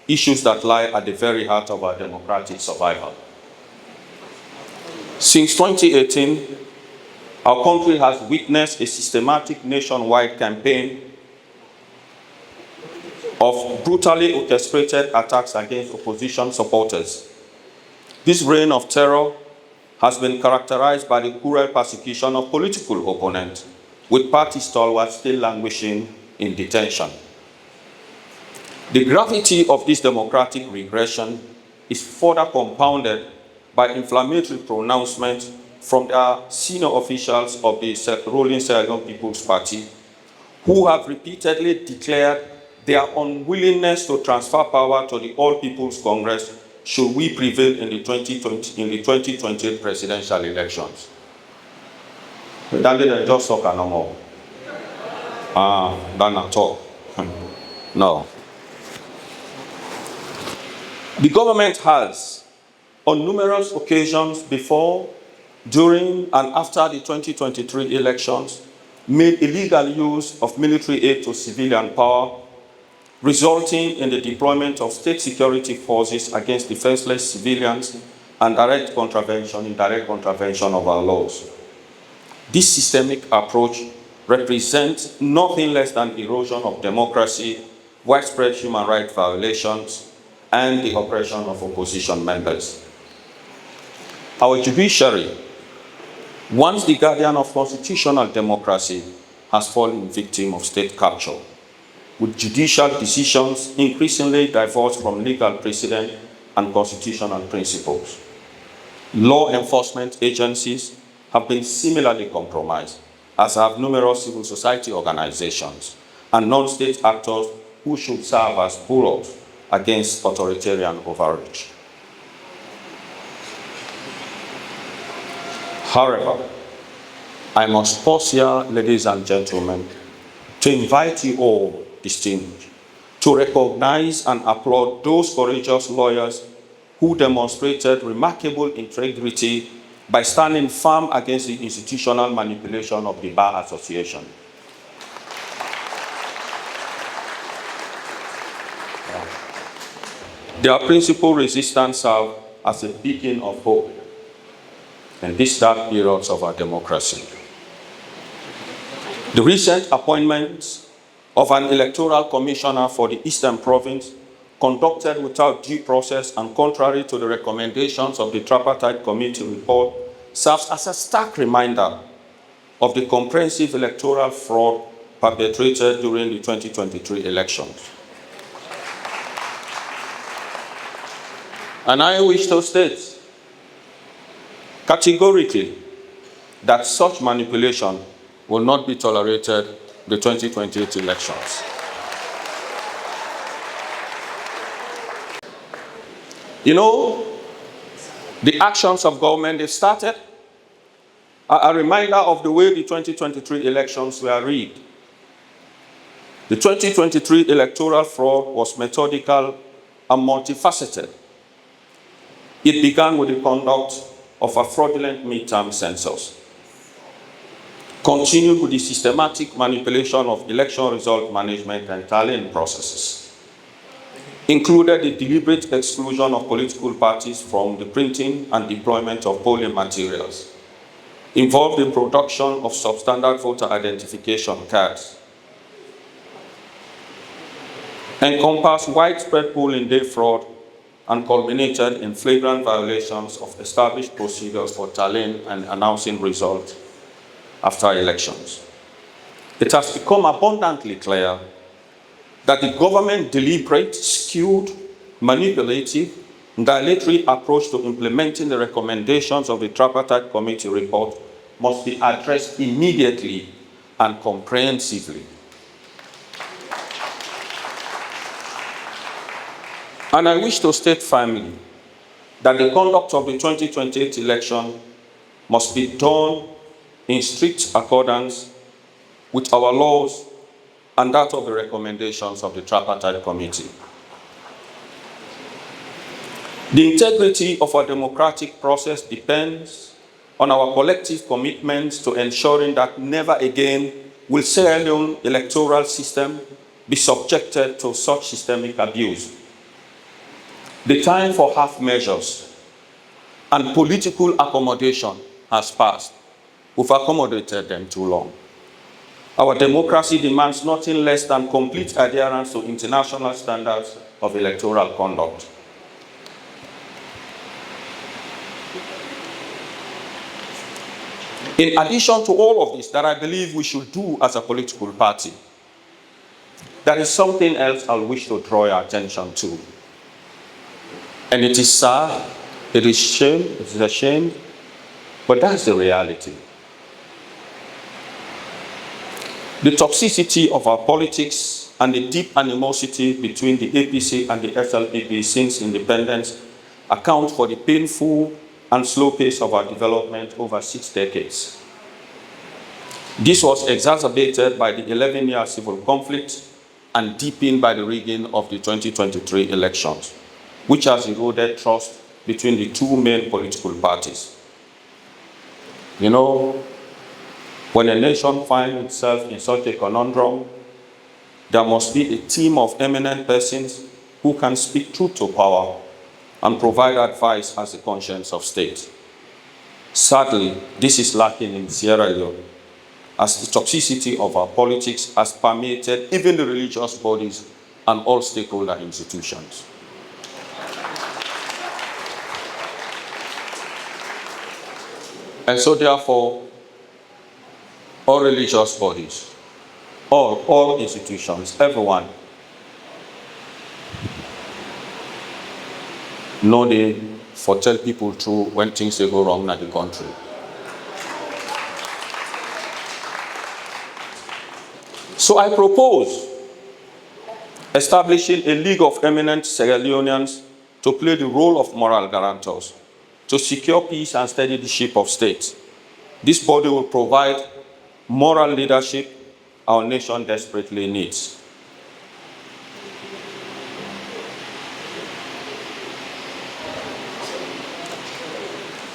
issues that lie at the very heart of our democratic survival. Since 2018, our country has witnessed a systematic nationwide campaign of brutally orchestrated attacks against opposition supporters. This reign of terror has been characterized by the cruel persecution of political opponents, with party stalwarts still languishing in detention. The gravity of this democratic regression is further compounded by inflammatory pronouncements from the senior officials of the ruling Sierra Leone People's Party, who have repeatedly declared their unwillingness to transfer power to the All People's Congress should we prevail in the 2020 presidential elections. That didn't just talk no more. That not talk. No. The government has, on numerous occasions before, during, and after the 2023 elections, made illegal use of military aid to civilian power, resulting in the deployment of state security forces against defenseless civilians and direct contravention of our laws. This systemic approach represents nothing less than erosion of democracy, widespread human rights violations, and the oppression of opposition members. Our judiciary, once the guardian of constitutional democracy, has fallen victim of state capture, with judicial decisions increasingly divorced from legal precedent and constitutional principles. Law enforcement agencies have been similarly compromised, as have numerous civil society organizations and non-state actors who should serve as bullets against authoritarian overreach. However, I must pause here, ladies and gentlemen, to invite you all, distinguished, to recognize and applaud those courageous lawyers who demonstrated remarkable integrity by standing firm against the institutional manipulation of the Bar Association. Their principal resistance served as a beacon of hope in these dark periods of our democracy. The recent appointment of an electoral commissioner for the Eastern Province, conducted without due process and contrary to the recommendations of the Tripartite Committee report, serves as a stark reminder of the comprehensive electoral fraud perpetrated during the 2023 elections. And I wish to state categorically that such manipulation will not be tolerated in the 2028 elections. You know, the actions of government, they started a reminder of the way the 2023 elections were rigged. The 2023 electoral fraud was methodical and multifaceted. It began with the conduct of a fraudulent midterm census, continued with the systematic manipulation of election result management and tallying processes, included the deliberate exclusion of political parties from the printing and deployment of polling materials, involved the production of substandard voter identification cards, encompassed widespread polling day fraud, and culminated in flagrant violations of established procedures for tallying and announcing results after elections. It has become abundantly clear that the government deliberate, skewed, manipulative, dilatory approach to implementing the recommendations of the Tripartite Committee report must be addressed immediately and comprehensively. And I wish to state firmly that the conduct of the 2028 election must be done in strict accordance with our laws and that of the recommendations of the Tripartite Committee. The integrity of our democratic process depends on our collective commitments to ensuring that never again will Sierra Leone electoral system be subjected to such systemic abuse. The time for half measures and political accommodation has passed. We've accommodated them too long. Our democracy demands nothing less than complete adherence to international standards of electoral conduct. In addition to all of this that I believe we should do as a political party, there is something else I wish to draw your attention to. And it is sad, it is a shame, but that's the reality. The toxicity of our politics and the deep animosity between the APC and the SLPP since independence account for the painful and slow pace of our development over 6 decades. This was exacerbated by the 11-year civil conflict and deepened by the rigging of the 2023 elections, which has eroded trust between the two main political parties. You know, when a nation finds itself in such a conundrum, there must be a team of eminent persons who can speak truth to power and provide advice as the conscience of state. Sadly, this is lacking in Sierra Leone, as the toxicity of our politics has permeated even the religious bodies and all stakeholder institutions. And so therefore, all religious bodies, all institutions, everyone, no dey for tell people through when things dey go wrong in the country. So I propose establishing a league of eminent Sierra Leoneans to play the role of moral guarantors, to secure peace and steady the ship of state. This body will provide moral leadership our nation desperately needs.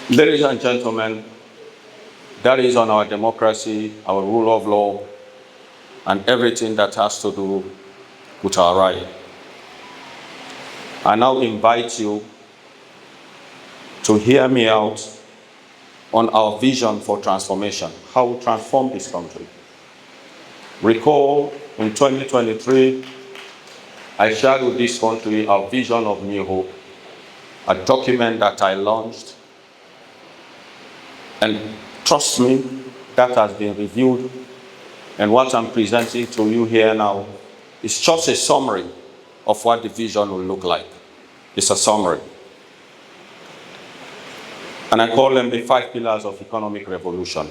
Ladies and gentlemen, that is on our democracy, our rule of law, and everything that has to do with our right. I now invite you to hear me out on our vision for transformation, how we transform this country. Recall, in 2023, I shared with this country our vision of New Hope, a document that I launched. And trust me, that has been reviewed. And what I'm presenting to you here now is just a summary of what the vision will look like. It's a summary. And I call them the 5 pillars of economic revolution.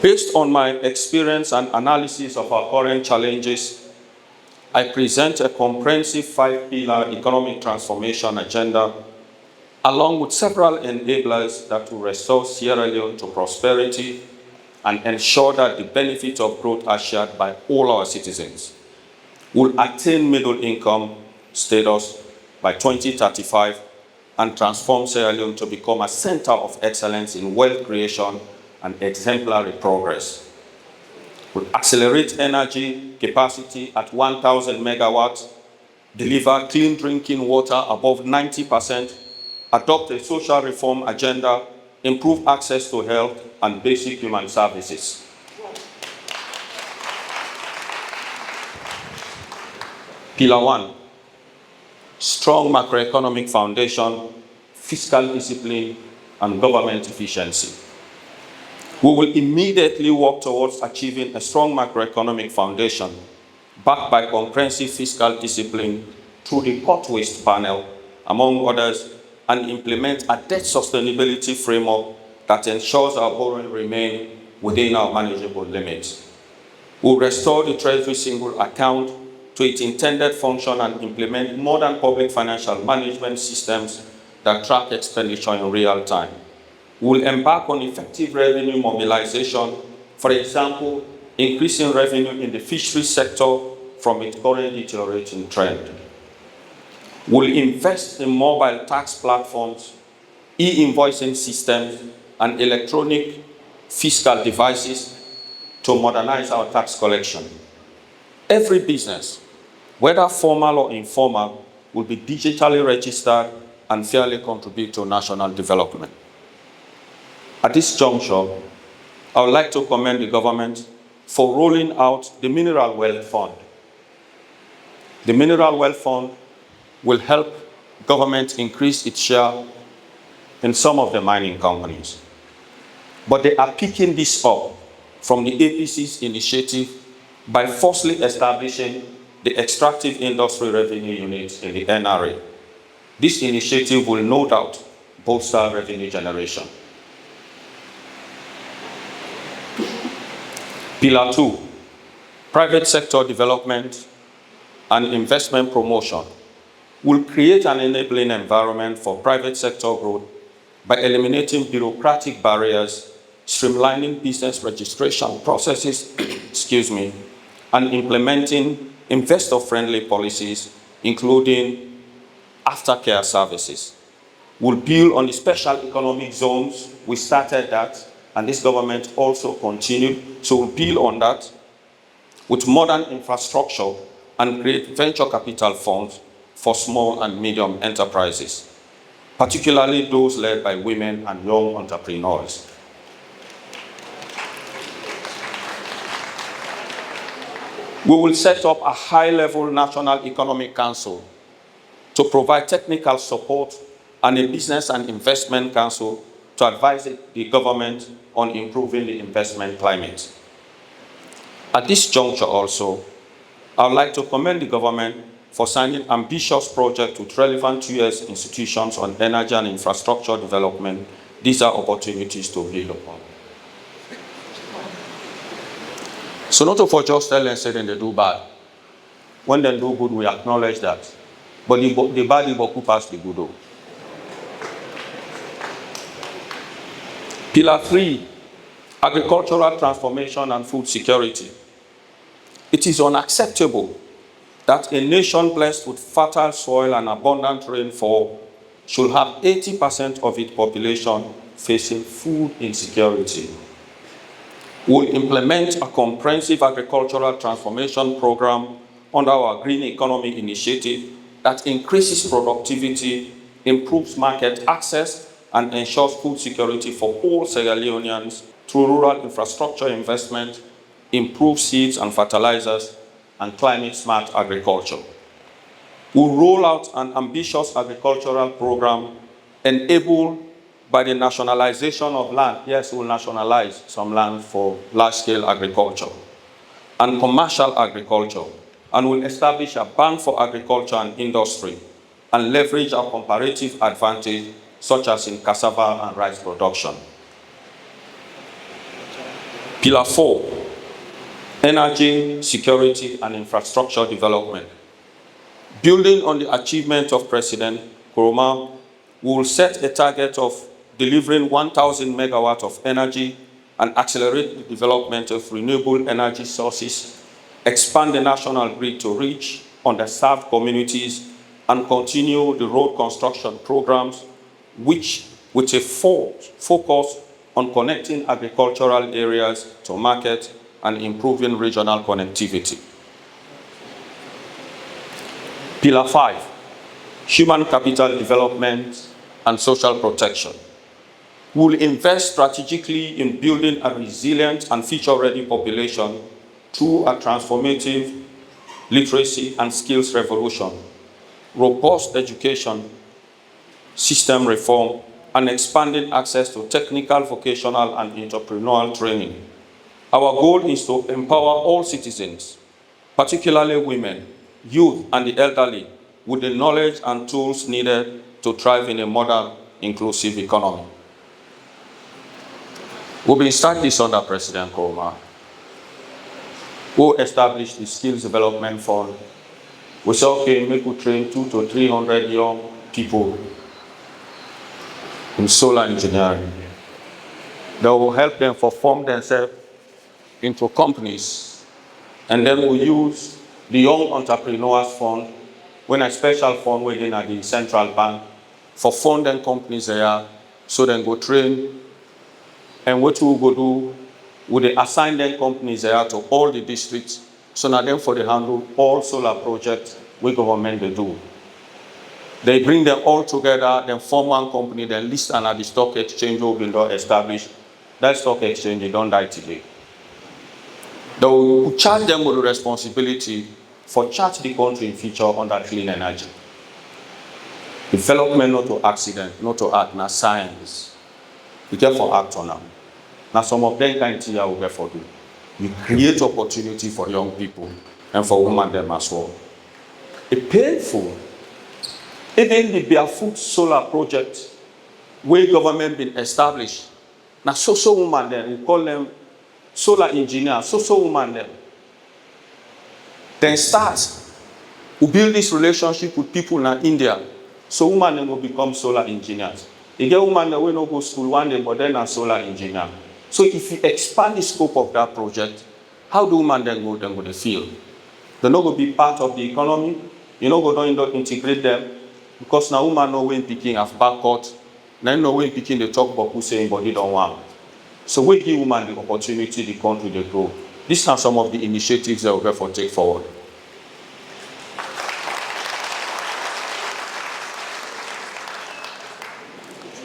Based on my experience and analysis of our current challenges, I present a comprehensive 5-pillar economic transformation agenda, along with several enablers that will restore Sierra Leone to prosperity and ensure that the benefits of growth are shared by all our citizens. We'll attain middle income status by 2035 and transform Sierra Leone to become a center of excellence in wealth creation and exemplary progress. We'll accelerate energy capacity at 1,000 megawatts, deliver clean drinking water above 90%, adopt a social reform agenda, improve access to health and basic human services. Pillar 1, strong macroeconomic foundation, fiscal discipline, and government efficiency. We will immediately work towards achieving a strong macroeconomic foundation backed by comprehensive fiscal discipline through the cut waste panel, among others, and implement a debt sustainability framework that ensures our borrowing remain within our manageable limits. We'll restore the Treasury single account to its intended function and implement modern public financial management systems that track expenditure in real time. We'll embark on effective revenue mobilization, for example, increasing revenue in the fisheries sector from its current deteriorating trend. We'll invest in mobile tax platforms, e-invoicing systems, and electronic fiscal devices to modernize our tax collection. Every business, whether formal or informal, will be digitally registered and fairly contribute to national development. At this juncture, I would like to commend the government for rolling out the Mineral Wealth Fund. The Mineral Wealth Fund will help government increase its share in some of the mining companies. But they are picking this up from the APC's initiative by firstly establishing the Extractive Industry Revenue Unit in the NRA. This initiative will no doubt bolster revenue generation. Pillar 2, private sector development and investment promotion, will create an enabling environment for private sector growth by eliminating bureaucratic barriers, streamlining business registration processes, and implementing investor-friendly policies, including aftercare services. We'll build on the special economic zones. We started that, and this government also continued. So we'll build on that with modern infrastructure and create venture capital funds for small and medium enterprises, particularly those led by women and young entrepreneurs. We will set up a high-level National Economic Council to provide technical support and a Business and Investment Council to advise the government on improving the investment climate. At this juncture also, I would like to commend the government for signing ambitious projects with relevant US institutions on energy and infrastructure development. These are opportunities to build upon. So not to for just tell and say then they do bad. When they do good, we acknowledge that. But the bad is what pass the good. Pillar 3, agricultural transformation and food security. It is unacceptable that a nation blessed with fertile soil and abundant rainfall should have 80% of its population facing food insecurity. We'll implement a comprehensive agricultural transformation program under our Green Economy Initiative that increases productivity, improves market access, and ensures food security for all Sierra Leoneans through rural infrastructure investment, improved seeds and fertilizers, and climate-smart agriculture. We'll roll out an ambitious agricultural program enabled by the nationalization of land. Yes, we'll nationalize some land for large-scale agriculture and commercial agriculture, and we'll establish a bank for agriculture and industry and leverage our comparative advantage, such as in cassava and rice production. Pillar 4, energy, security, and infrastructure development. Building on the achievement of President Nkrumah, we will set a target of delivering 1,000 megawatts of energy and accelerate the development of renewable energy sources, expand the national grid to reach underserved communities, and continue the road construction programs, which with a focus on connecting agricultural areas to market and improving regional connectivity. Pillar 5, human capital development and social protection. We will invest strategically in building a resilient and future-ready population through a transformative literacy and skills revolution, robust education system reform, and expanding access to technical, vocational, and entrepreneurial training. Our goal is to empower all citizens, particularly women, youth, and the elderly, with the knowledge and tools needed to thrive in a modern, inclusive economy. We've been starting this under President Nkrumah, who established the Skills Development Fund. We said, okay, make we train 200 to 300 young people in solar engineering that will help them form themselves into companies. And then we use the Young Entrepreneurs Fund, when a special fund within at the central bank for funding companies there, so then go train. And what we go do, we assign them companies there to all the districts, so now them for the handle all solar projects we government they do. They bring them all together, then form one company, then list and at the stock exchange will be established. That stock exchange, they don't die today. They will charge them with the responsibility for charge the country in future under clean energy. Development not to accident, not to act, not science. You get for act on them. Now some of them kind of things will get for do. You create opportunity for young people and for women them as well. It's painful. Even the barefoot solar project where government been established. Now so woman then, we call them solar engineers, so woman them. Then start, we build this relationship with people in India. So women then will become solar engineers. You get women that will not go to school one day, but then are solar engineer. So if you expand the scope of that project, how do women then go to the field? They're not going to be part of the economy. You're not going to integrate them. Because now women know when picking have backcourt, now know when picking the talk about who saying but they don't want. So we give women the opportunity, the country they grow. These are some of the initiatives that we're going to take forward.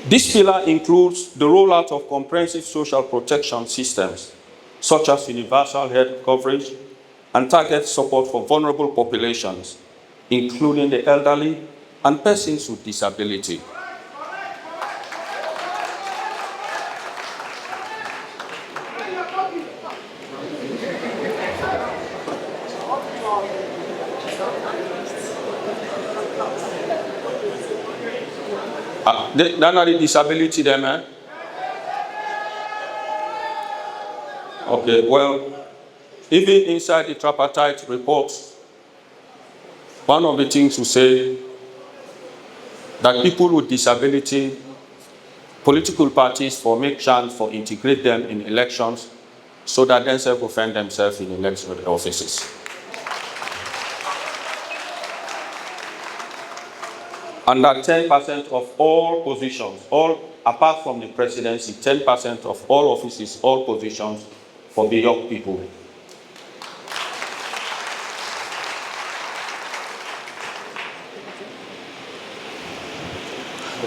This pillar includes the rollout of comprehensive social protection systems, such as universal health coverage and target support for vulnerable populations, including the elderly and persons with disability. That's not the disability there, man. Okay, well, even inside the tripartite report, one of the things to say that people with disability, political parties for make chance for integrate them in elections so that themselves will find themselves in election offices. And that 10% of all positions, all apart from the presidency, 10% of all offices, all positions for the young people.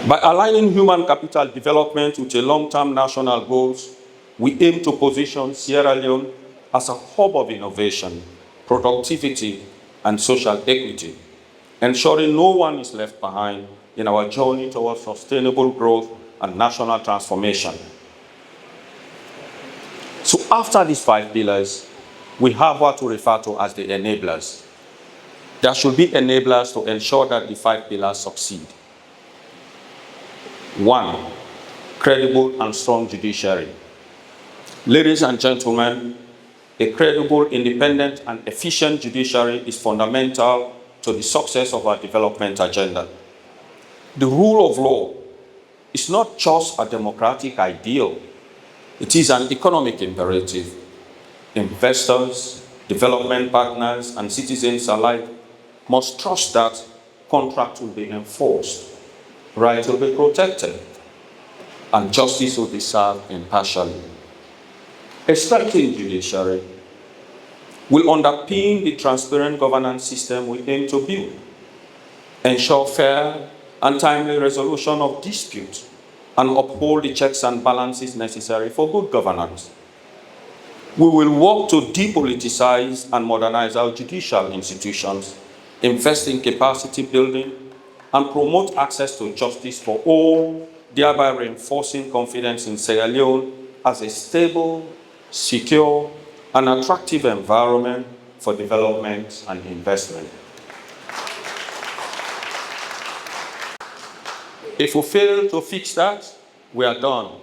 By aligning human capital development with the long-term national goals, we aim to position Sierra Leone as a hub of innovation, productivity, and social equity, ensuring no one is left behind in our journey towards sustainable growth and national transformation. So after these 5 pillars, we have what we refer to as the enablers. There should be enablers to ensure that the 5 pillars succeed. 1, credible and strong judiciary. Ladies and gentlemen, a credible, independent, and efficient judiciary is fundamental to the success of our development agenda. The rule of law is not just a democratic ideal, it is an economic imperative. Investors, development partners, and citizens alike must trust that contracts will be enforced, rights will be protected, and justice will be served impartially. A strengthened judiciary will underpin the transparent governance system we aim to build, ensure fair and timely resolution of disputes, and uphold the checks and balances necessary for good governance. We will work to depoliticize and modernize our judicial institutions, invest in capacity building, and promote access to justice for all thereby reinforcing confidence in Sierra Leone as a stable, secure, and attractive environment for development and investment. If we fail to fix that, we are done.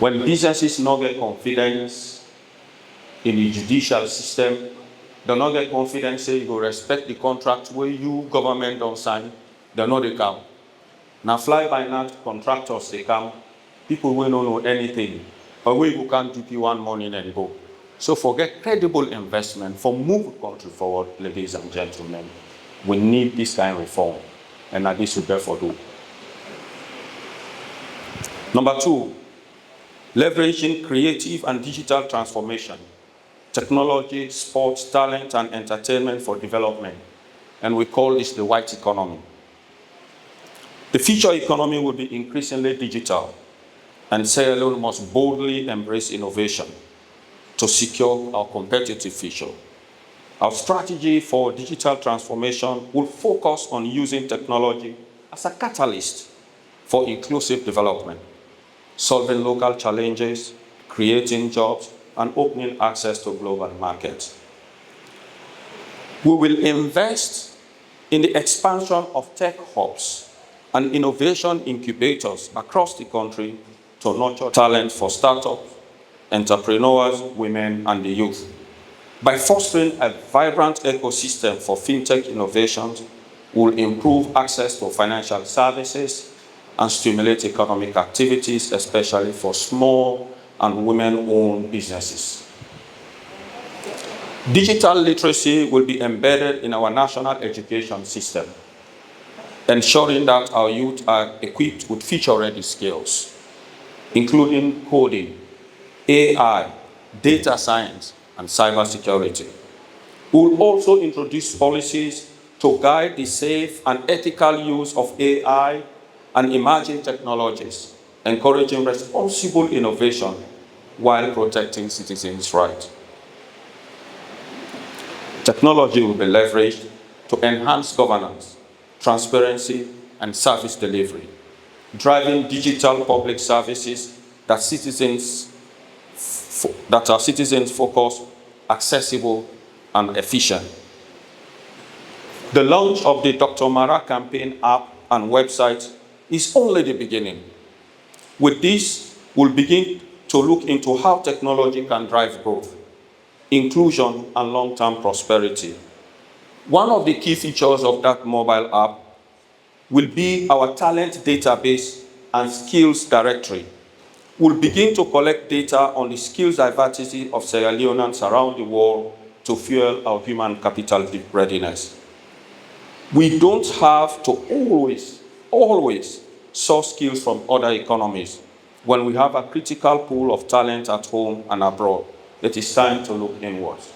When businesses not get confidence in the judicial system, they not get confidence say you go respect the contract where you government don't sign, they know they come. Now fly-by-night contractors they come, people will not know anything, but we can't give you one morning and go. So forget credible investment for move the country forward, ladies and gentlemen. We need this kind of reform, and that this will therefore do. Number 2, leveraging creative and digital transformation, technology, sports, talent, and entertainment for development. And we call this the white economy. The future economy will be increasingly digital, and Sierra Leone must boldly embrace innovation to secure our competitive future. Our strategy for digital transformation will focus on using technology as a catalyst for inclusive development, solving local challenges, creating jobs, and opening access to global markets. We will invest in the expansion of tech hubs and innovation incubators across the country to nurture talent for startups, entrepreneurs, women, and the youth. By fostering a vibrant ecosystem for fintech innovations, we'll improve access to financial services and stimulate economic activities, especially for small and women-owned businesses. Digital literacy will be embedded in our national education system, ensuring that our youth are equipped with future-ready skills, including coding, AI, data science, and cybersecurity. We will also introduce policies to guide the safe and ethical use of AI and emerging technologies, encouraging responsible innovation while protecting citizens' rights. Technology will be leveraged to enhance governance, transparency, and service delivery, driving digital public services that are citizens-focused, accessible, and efficient. The launch of the Dr. Marah campaign app and website is only the beginning. With this, we'll begin to look into how technology can drive growth, inclusion, and long-term prosperity. One of the key features of that mobile app will be our talent database and skills directory. We'll begin to collect data on the skills diversity of Sierra Leone'S around the world to fuel our human capital readiness. We don't have to always source skills from other economies when we have a critical pool of talent at home and abroad. It is time to look inwards.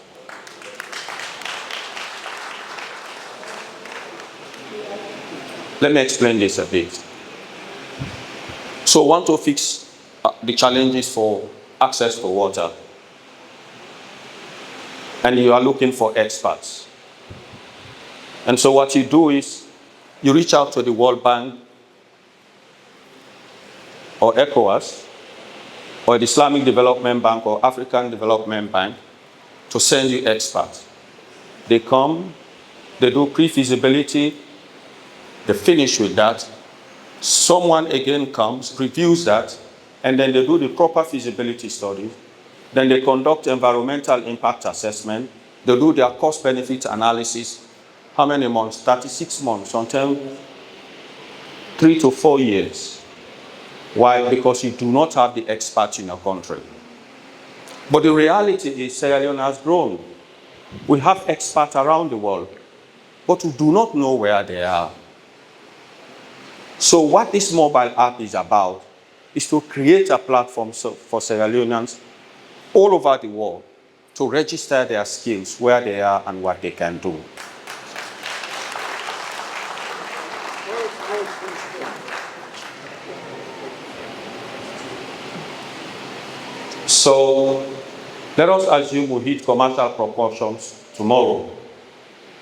Let me explain this a bit. So we want to fix the challenges for access to water. And you are looking for experts. And so what you do is you reach out to the World Bank or ECOWAS or the Islamic Development Bank or African Development Bank to send you experts. They come, they do pre-feasibility, they finish with that. Someone again comes, reviews that, and then they do the proper feasibility study. Then they conduct environmental impact assessment. They do their cost-benefit analysis. How many months? 36 months, sometimes 3 to 4 years. Why? Because you do not have the experts in your country. But the reality is Sierra Leone has grown. We have experts around the world, but we do not know where they are. So what this mobile app is about is to create a platform for Sierra Leone'S all over the world to register their skills, where they are and what they can do. So let us assume we hit commercial proportions tomorrow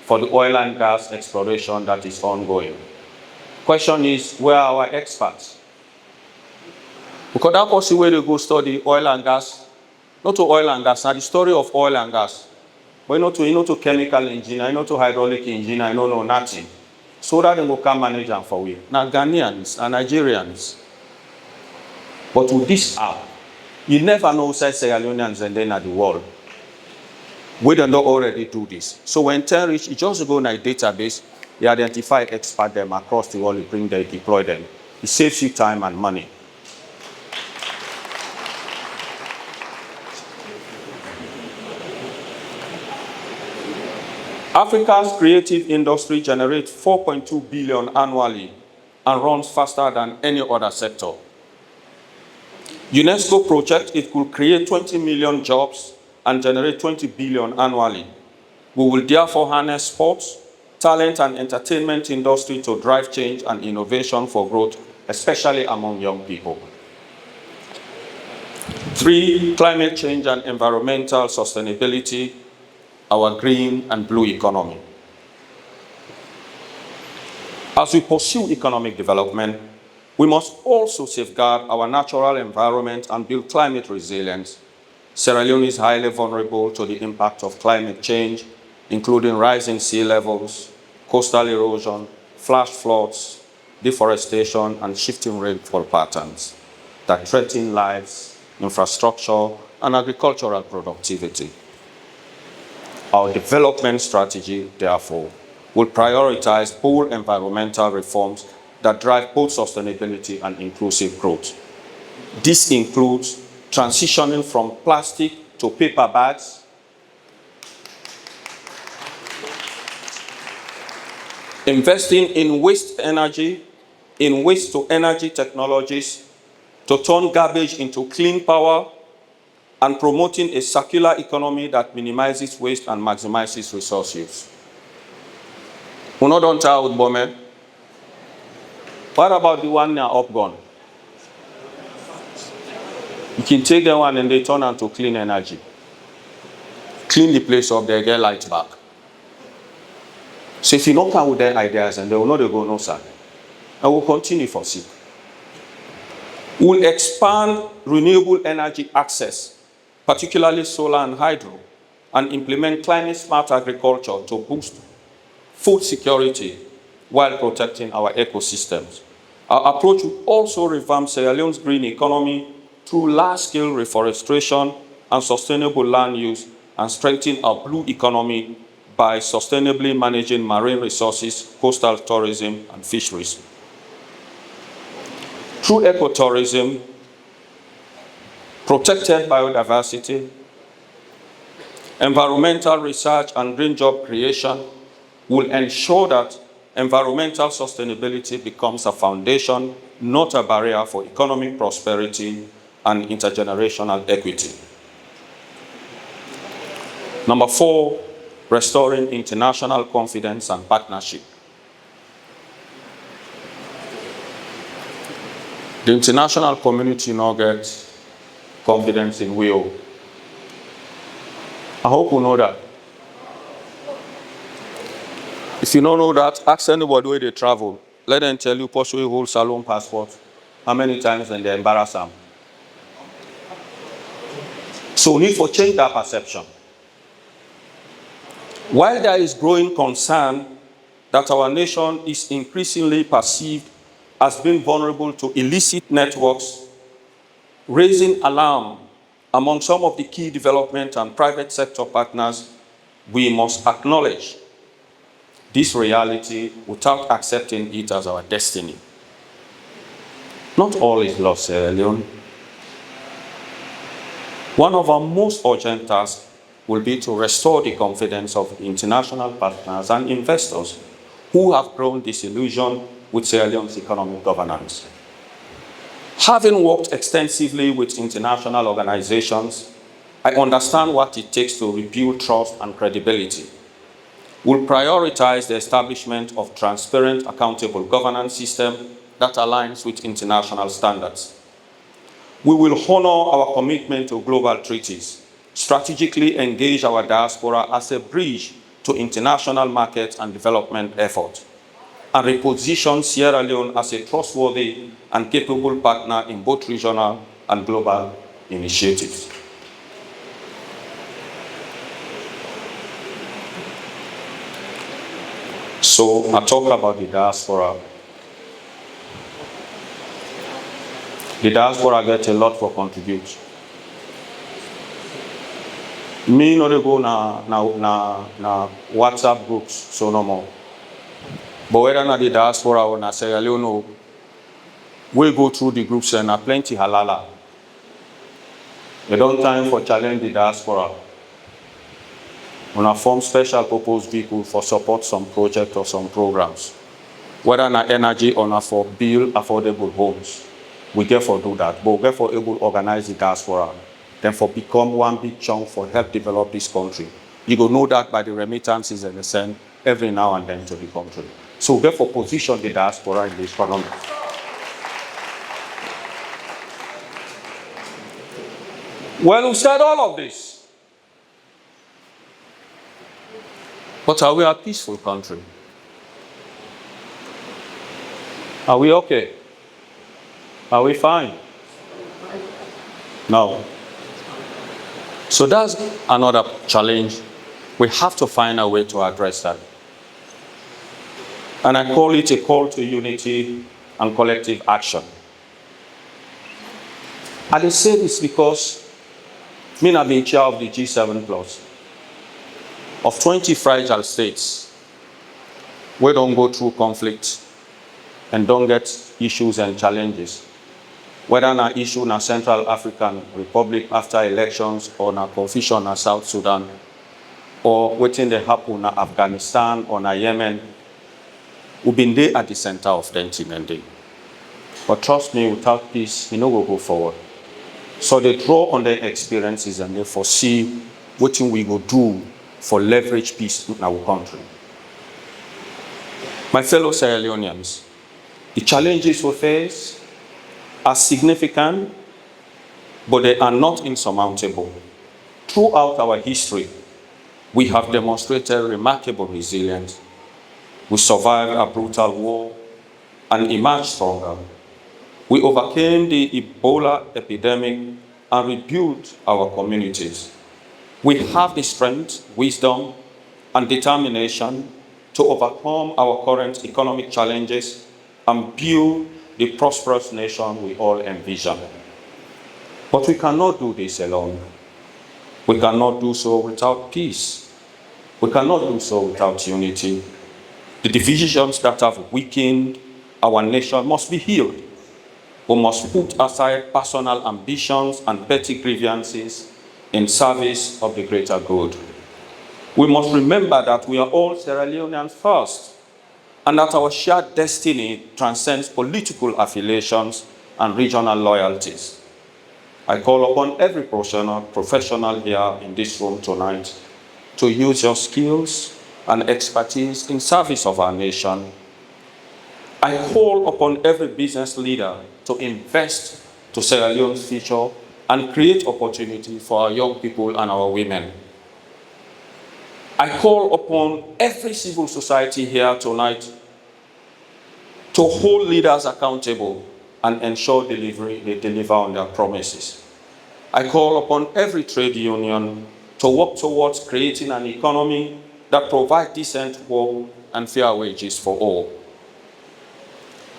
for the oil and gas exploration that is ongoing. Question is, where are our experts? Because that person where they go study oil and gas, not to oil and gas, now the story of oil and gas. But you know to chemical engineer, you know to hydraulic engineer, you know nothing. So that they go come manage them for we. Now Ghanaians and Nigerians. But with this app, you never know say Sierra Leone'S and then at the world. We don't already do this. So when 10 reach, you just go in a database, you identify expert them across the world, you bring them, deploy them. It saves you time and money. Africa's creative industry generates 4.2 billion annually and runs faster than any other sector. UNESCO project it could create 20 million jobs and generate 20 billion annually. We will therefore harness sports, talent and entertainment industry to drive change and innovation for growth, especially among young people. 3, climate change and environmental sustainability, our green and blue economy. As we pursue economic development, we must also safeguard our natural environment and build climate resilience. Sierra Leone is highly vulnerable to the impact of climate change, including rising sea levels, coastal erosion, flash floods, deforestation, and shifting rainfall patterns that threaten lives, infrastructure, and agricultural productivity. Our development strategy, therefore, will prioritize bold environmental reforms that drive both sustainability and inclusive growth. This includes transitioning from plastic to paper bags, investing in waste to energy technologies to turn garbage into clean power, and promoting a circular economy that minimizes waste and maximizes resource use. We're not done with Bome. What about the one now upgone? You can take the one and they turn on to clean energy. Clean the place up there, get light back. So if you don't come with their ideas and they will not go no sir. And we'll continue for see. We'll expand renewable energy access, particularly solar and hydro, and implement climate-smart agriculture to boost food security while protecting our ecosystems. Our approach will also revamp Sierra Leone's green economy through large-scale reforestation and sustainable land use, and strengthen our blue economy by sustainably managing marine resources, coastal tourism, and fisheries. Through ecotourism, protected biodiversity, environmental research, and green job creation will ensure that environmental sustainability becomes a foundation, not a barrier for economic prosperity and intergenerational equity. Number 4, restoring international confidence and partnership. The international community now gets confidence in we. I hope you know that. If you don't know that, ask anybody where they travel. Let them tell you, pursue a whole salon passport. How many times and they embarrass them? So we need to change that perception. While there is growing concern that our nation is increasingly perceived as being vulnerable to illicit networks, raising alarm among some of the key development and private sector partners, we must acknowledge this reality without accepting it as our destiny. Not all is lost, Sierra Leone. One of our most urgent tasks will be to restore the confidence of international partners and investors who have grown disillusioned with Sierra Leone's economic governance. Having worked extensively with international organizations, I understand what it takes to rebuild trust and credibility. We'll prioritize the establishment of transparent, accountable governance system that aligns with international standards. We will honor our commitment to global treaties, strategically engage our diaspora as a bridge to international markets and development efforts, and reposition Sierra Leone as a trustworthy and capable partner in both regional and global initiatives. So I talk about the diaspora. The diaspora get a lot for contribute. Me no dey go na WhatsApp groups, so no more. But whether na the diaspora or na Sierra Leone, we go through the groups and na plenty halala. They don't time for challenge the diaspora. Una form special purpose vehicle for support some project or some programs. Whether na energy or na for build affordable homes. We get for do that, but we get for able to organize the diaspora, then for become one big chunk for help develop this country. You go know that by the remittances and the send every now and then to the country. So we get for position the diaspora in the economy. Well, we said all of this. But are we a peaceful country? Are we okay? Are we fine? No. So that's another challenge. We have to find a way to address that. And I call it a call to unity and collective action. And I say this because me have been chair of the G7 Plus of 20 fragile states. We don't go through conflict and don't get issues and challenges. Whether na issue na Central African Republic after elections or na confusion na South Sudan or waiting they happen na Afghanistan or na Yemen, we've been there at the center of the thing. But trust me, without peace, we no go forward. So they draw on their experiences and they foresee what we go do for leverage peace in our country. My fellow Sierra Leoneans, the challenges we face are significant, but they are not insurmountable. Throughout our history, we have demonstrated remarkable resilience. We survived a brutal war and emerged stronger. We overcame the Ebola epidemic and rebuilt our communities. We have the strength, wisdom, and determination to overcome our current economic challenges and build the prosperous nation we all envision. But we cannot do this alone. We cannot do so without peace. We cannot do so without unity. The divisions that have weakened our nation must be healed. We must put aside personal ambitions and petty grievances in service of the greater good. We must remember that we are all Sierra Leoneans first, and that our shared destiny transcends political affiliations and regional loyalties. I call upon every professional here in this room tonight to use your skills and expertise in service of our nation. I call upon every business leader to invest to Sierra Leone's future and create opportunity for our young people and our women. I call upon every civil society here tonight to hold leaders accountable and ensure delivery, they deliver on their promises. I call upon every trade union to work towards creating an economy that provides decent work and fair wages for all.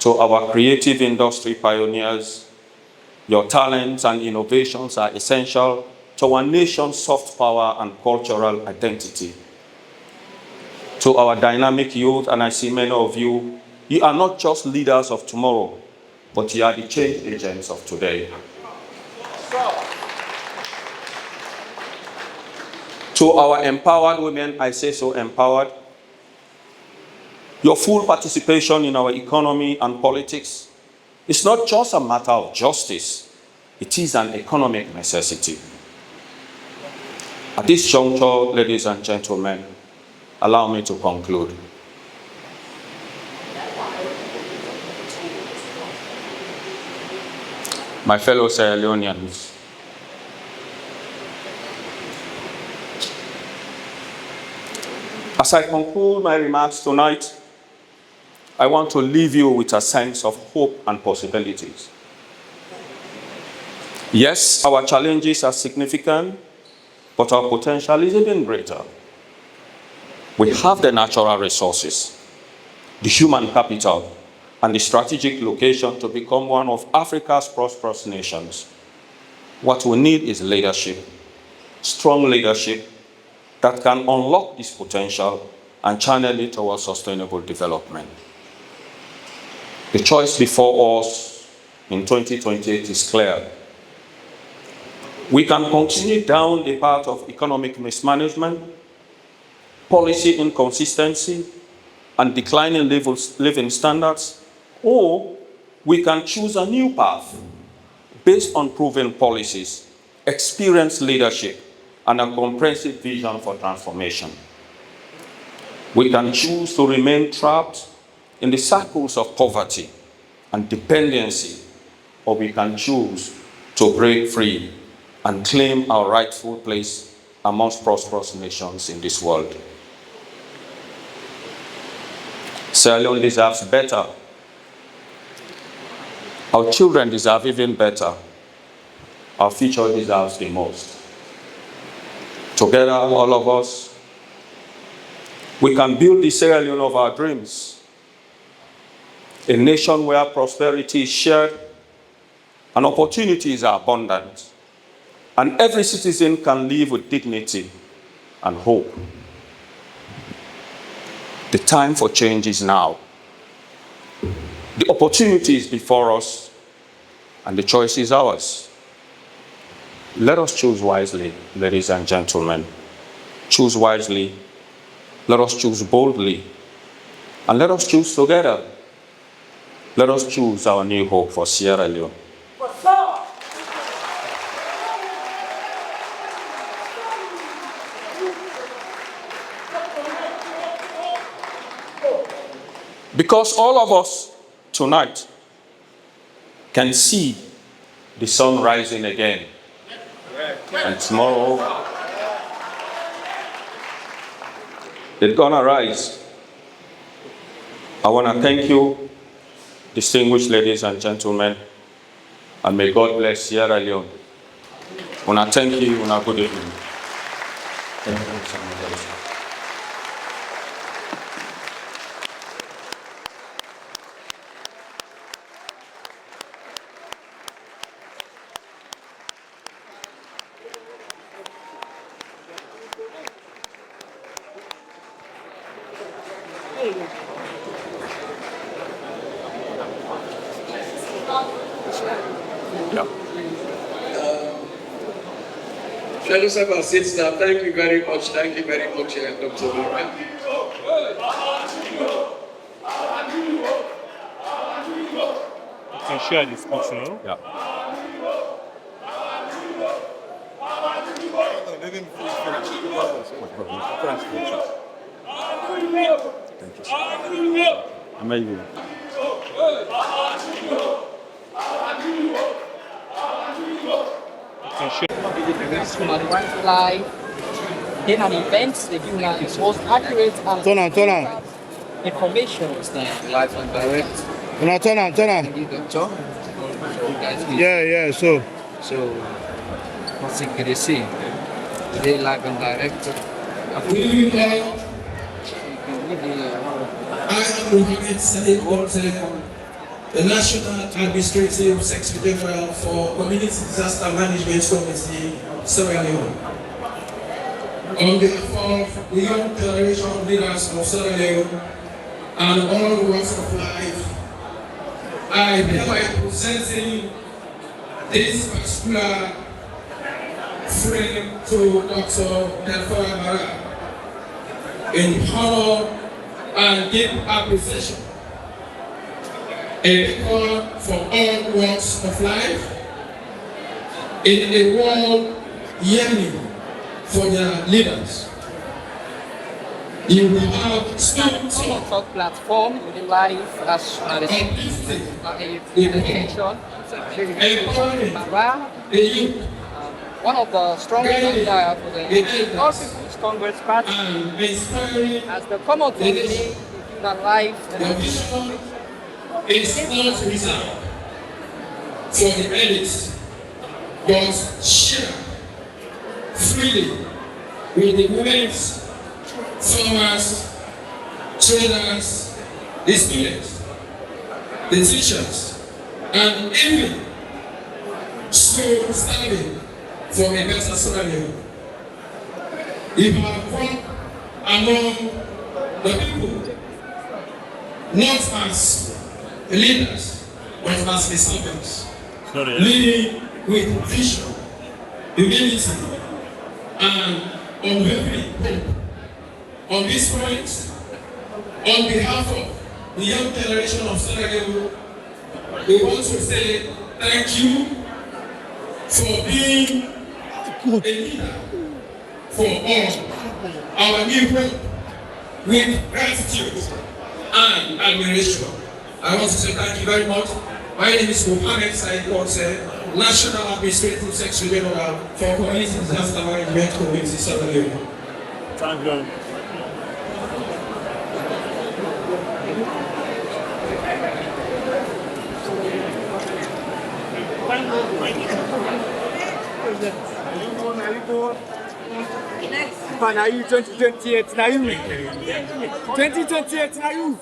To our creative industry pioneers, your talents and innovations are essential to our nation's soft power and cultural identity. To our dynamic youth, and I see many of you, you are not just leaders of tomorrow, but you are the change agents of today. To our empowered women, I say so empowered. Your full participation in our economy and politics is not just a matter of justice, it is an economic necessity. At this juncture, ladies and gentlemen, allow me to conclude. My fellow Sierra Leoneans, as I conclude my remarks tonight, I want to leave you with a sense of hope and possibilities. Yes, our challenges are significant, but our potential is even greater. We have the natural resources, the human capital, and the strategic location to become one of Africa's prosperous nations. What we need is leadership, strong leadership that can unlock this potential and channel it towards sustainable development. The choice before us in 2028 is clear. We can continue down the path of economic mismanagement, policy inconsistency, and declining living standards, or we can choose a new path based on proven policies, experienced leadership, and a comprehensive vision for transformation. We can choose to remain trapped in the cycles of poverty and dependency, or we can choose to break free and claim our rightful place amongst prosperous nations in this world. Sierra Leone deserves better. Our children deserve even better. Our future deserves the most. Together, all of us, we can build the Sierra Leone of our dreams. A nation where prosperity is shared and opportunities are abundant, and every citizen can live with dignity and hope. The time for change is now. The opportunity is before us, and the choice is ours. Let us choose wisely, ladies and gentlemen. Choose wisely. Let us choose boldly. And let us choose together. Let us choose our new hope for Sierra Leone. Because all of us tonight can see the sun rising again. And tomorrow, it's gonna rise. I wanna thank you, distinguished ladies and gentlemen, and may God bless Sierra Leone. I wanna thank you, and good evening. Thank you so much. Fellows of our sister, thank you very much, Dr. Marah. You can share this picture. Yeah. Amazing. Live in an event, they give the most accurate and information. Live and direct. Turn on. Doctor. Yeah, so. So, what's it going to see? Today, live and direct. Good evening, all. I am Mohammed Saleh Bonte, the National Administrative Secretary General for Community Disaster Management Committee, Sierra Leone. On behalf of the young generation of leaders of Sierra Leone and all walks of life, I hereby presenting this particular frame to Dr. Kaifala Marah in honor and deep appreciation. A call for all walks of life in a world yearning for their leaders. You will have some Talk platform with the live as education. empowering Marah, the youth one of the strongest leaders for the All People's Congress Party, and inspiring as the common denominator Your vision is not reserved for the elites, but share freely with the women's, farmers, traders, the students, the teachers, and even school starving for a better salary. If I walk among the people, not as leaders, but as the servants, leading with vision, humility, and unwavering hope. On this point, on behalf of the young generation of Senegal, we want to say thank you for being a leader for all our new hope with gratitude and admiration. I want to say thank you very much. My name is Mohammed Said Kose, National Administrative Secretary General for Community Disaster Management Community Senegal. Thank you. Now you 2028, now you 2028, now you.